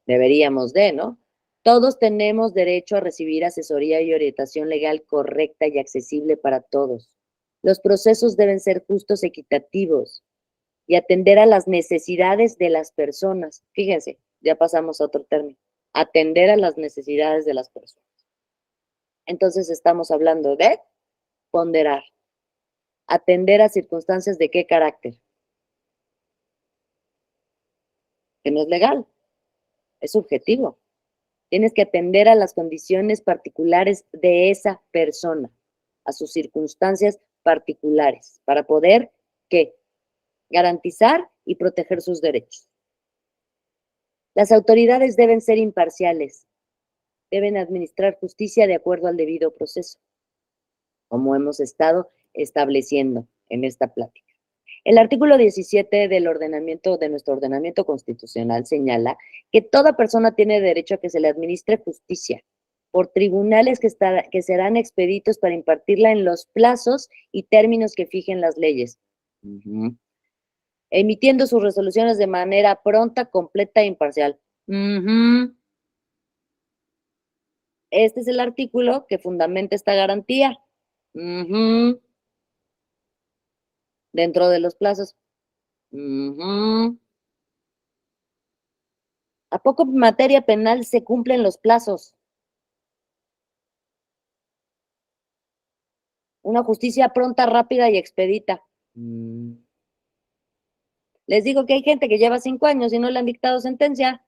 deberíamos de, ¿no? Todos tenemos derecho a recibir asesoría y orientación legal correcta y accesible para todos. Los procesos deben ser justos, equitativos y atender a las necesidades de las personas. Fíjense, ya pasamos a otro término. Atender a las necesidades de las personas. Entonces estamos hablando de ponderar, atender a circunstancias de qué carácter, que no es legal, es subjetivo. Tienes que atender a las condiciones particulares de esa persona, a sus circunstancias particulares, para poder, ¿qué? Garantizar y proteger sus derechos. Las autoridades deben ser imparciales, deben administrar justicia de acuerdo al debido proceso, como hemos estado estableciendo en esta plática. El artículo 17 del ordenamiento, de nuestro ordenamiento constitucional señala que toda persona tiene derecho a que se le administre justicia por tribunales que serán expeditos para impartirla en los plazos y términos que fijen las leyes, emitiendo sus resoluciones de manera pronta, completa e imparcial. Este es el artículo que fundamenta esta garantía. Dentro de los plazos. ¿A poco en materia penal se cumplen los plazos? Una justicia pronta, rápida y expedita. Les digo que hay gente que lleva 5 años y no le han dictado sentencia.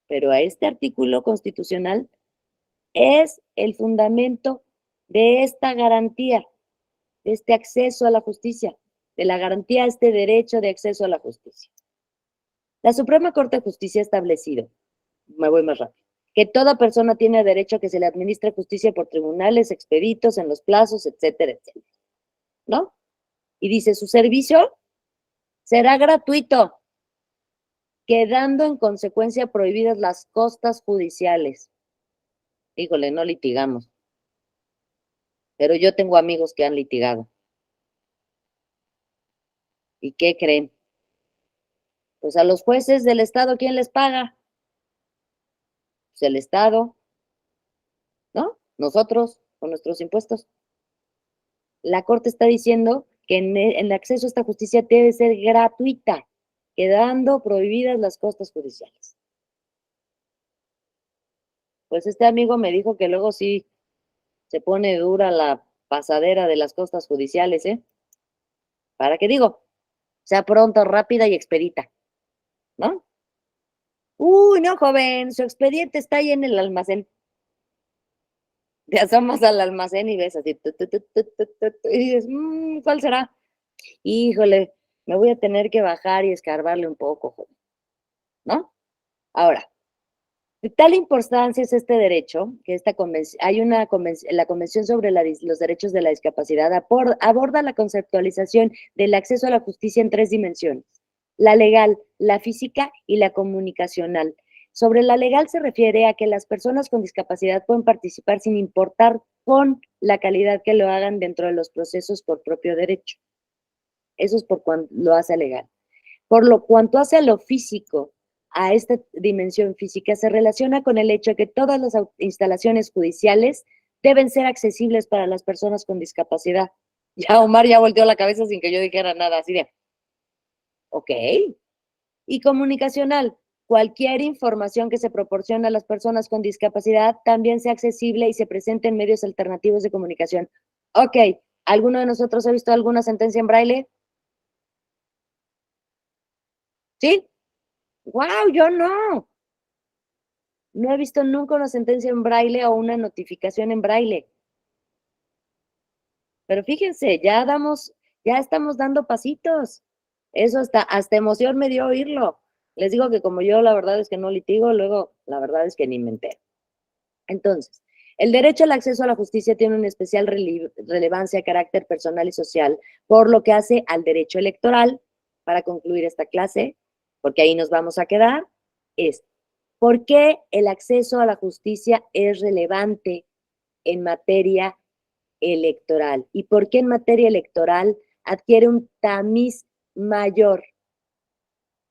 Pero a este artículo constitucional es el fundamento de esta garantía, de este acceso a la justicia, de la garantía a este derecho de acceso a la justicia. La Suprema Corte de Justicia ha establecido, me voy más rápido, que toda persona tiene derecho a que se le administre justicia por tribunales expeditos en los plazos, etcétera, etcétera, ¿no? Y dice, su servicio será gratuito, quedando en consecuencia prohibidas las costas judiciales. Híjole, no litigamos, pero yo tengo amigos que han litigado. ¿Y qué creen? Pues a los jueces del Estado, ¿quién les paga? Pues el Estado, ¿no? Nosotros, con nuestros impuestos. La Corte está diciendo que en el acceso a esta justicia debe ser gratuita, quedando prohibidas las costas judiciales. Pues este amigo me dijo que luego sí se pone dura la pasadera de las costas judiciales, ¿eh? ¿Para qué digo? Sea pronta, rápida y expedita, ¿no? Uy, no, joven, su expediente está ahí en el almacén. Te asomas al almacén y ves así, y dices, ¿cuál será? Híjole, me voy a tener que bajar y escarbarle un poco, joven, ¿no? Ahora, de tal importancia es este derecho, que hay la Convención sobre los Derechos de la Discapacidad aborda la conceptualización del acceso a la justicia en 3 dimensiones: la legal, la física y la comunicacional. Sobre la legal se refiere a que las personas con discapacidad pueden participar sin importar con la calidad que lo hagan dentro de los procesos por propio derecho. Eso es por cuanto lo hace legal. Por lo cuanto hace a lo físico, a esta dimensión física, se relaciona con el hecho de que todas las instalaciones judiciales deben ser accesibles para las personas con discapacidad. Ya Omar ya volteó la cabeza sin que yo dijera nada, así de, ok. Y comunicacional, cualquier información que se proporciona a las personas con discapacidad también sea accesible y se presente en medios alternativos de comunicación. Ok, ¿alguno de nosotros ha visto alguna sentencia en braille? ¿Sí? ¡Wow! Yo no. No he visto nunca una sentencia en braille o una notificación en braille. Pero fíjense, ya estamos dando pasitos. Eso hasta emoción me dio oírlo. Les digo que como yo la verdad es que no litigo, luego la verdad es que ni me entero. Entonces, el derecho al acceso a la justicia tiene una especial relevancia de carácter personal y social, por lo que hace al derecho electoral, para concluir esta clase, porque ahí nos vamos a quedar, es ¿por qué el acceso a la justicia es relevante en materia electoral? ¿Y por qué en materia electoral adquiere un tamiz mayor?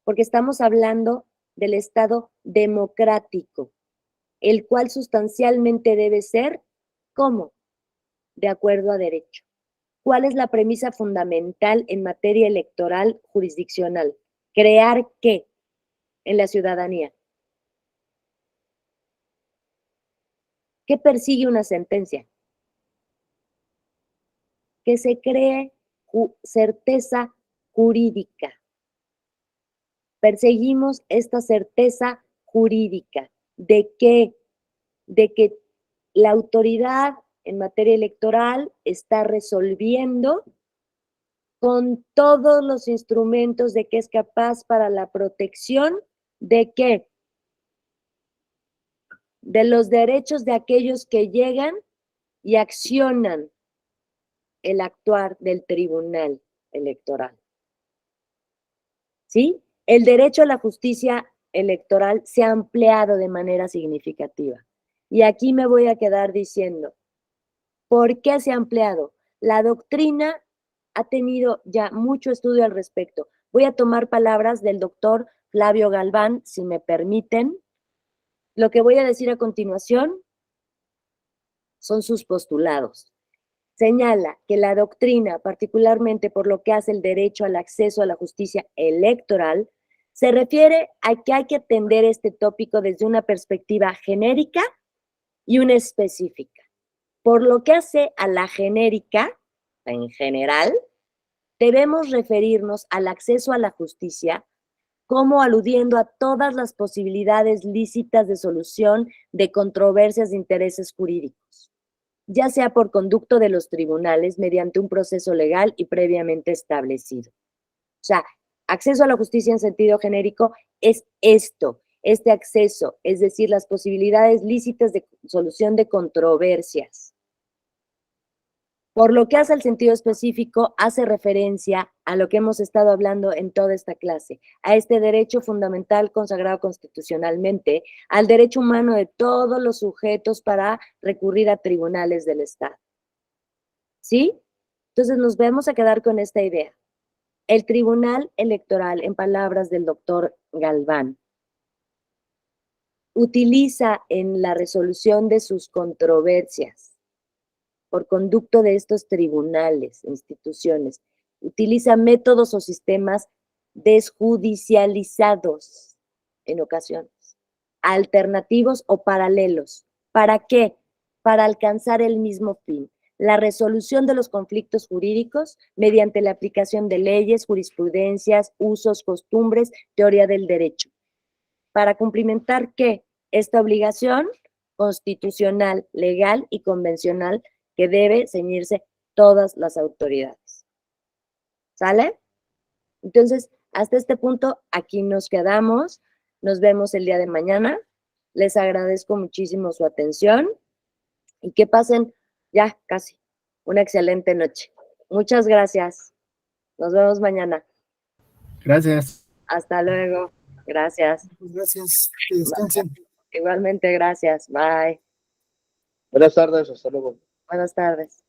Porque estamos hablando del Estado democrático, el cual sustancialmente debe ser, ¿cómo? De acuerdo a derecho. ¿Cuál es la premisa fundamental en materia electoral jurisdiccional? ¿Crear qué en la ciudadanía? ¿Qué persigue una sentencia? Que se cree certeza jurídica. Perseguimos esta certeza jurídica. ¿De qué? De que la autoridad en materia electoral está resolviendo con todos los instrumentos de que es capaz para la protección de qué? De los derechos de aquellos que llegan y accionan el actuar del tribunal electoral. ¿Sí? El derecho a la justicia electoral se ha ampliado de manera significativa. Y aquí me voy a quedar diciendo, ¿por qué se ha ampliado? La doctrina ha tenido ya mucho estudio al respecto. Voy a tomar palabras del doctor Flavio Galván, si me permiten. Lo que voy a decir a continuación son sus postulados. Señala que la doctrina, particularmente por lo que hace el derecho al acceso a la justicia electoral, se refiere a que hay que atender este tópico desde una perspectiva genérica y una específica. Por lo que hace a la genérica, en general, debemos referirnos al acceso a la justicia como aludiendo a todas las posibilidades lícitas de solución de controversias de intereses jurídicos. ya sea por conducto de los tribunales mediante un proceso legal y previamente establecido. O sea, acceso a la justicia en sentido genérico es esto, este acceso, es decir, las posibilidades lícitas de solución de controversias. Por lo que hace al sentido específico, hace referencia a lo que hemos estado hablando en toda esta clase, a este derecho fundamental consagrado constitucionalmente, al derecho humano de todos los sujetos para recurrir a tribunales del Estado. ¿Sí? Entonces nos vamos a quedar con esta idea. El Tribunal Electoral, en palabras del doctor Galván, utiliza en la resolución de sus controversias por conducto de estos tribunales, instituciones, utiliza métodos o sistemas desjudicializados en ocasiones, alternativos o paralelos. ¿Para qué? Para alcanzar el mismo fin, la resolución de los conflictos jurídicos mediante la aplicación de leyes, jurisprudencias, usos, costumbres, teoría del derecho. ¿Para cumplimentar qué? Esta obligación constitucional, legal y convencional que debe ceñirse todas las autoridades. ¿Sale? Entonces, hasta este punto, aquí nos quedamos. Nos vemos el día de mañana. Les agradezco muchísimo su atención y que pasen ya casi una excelente noche. Muchas gracias. Nos vemos mañana. Gracias. Hasta luego. Gracias. Gracias. Que descansen. Igualmente, gracias. Bye. Buenas tardes, hasta luego. Buenas tardes.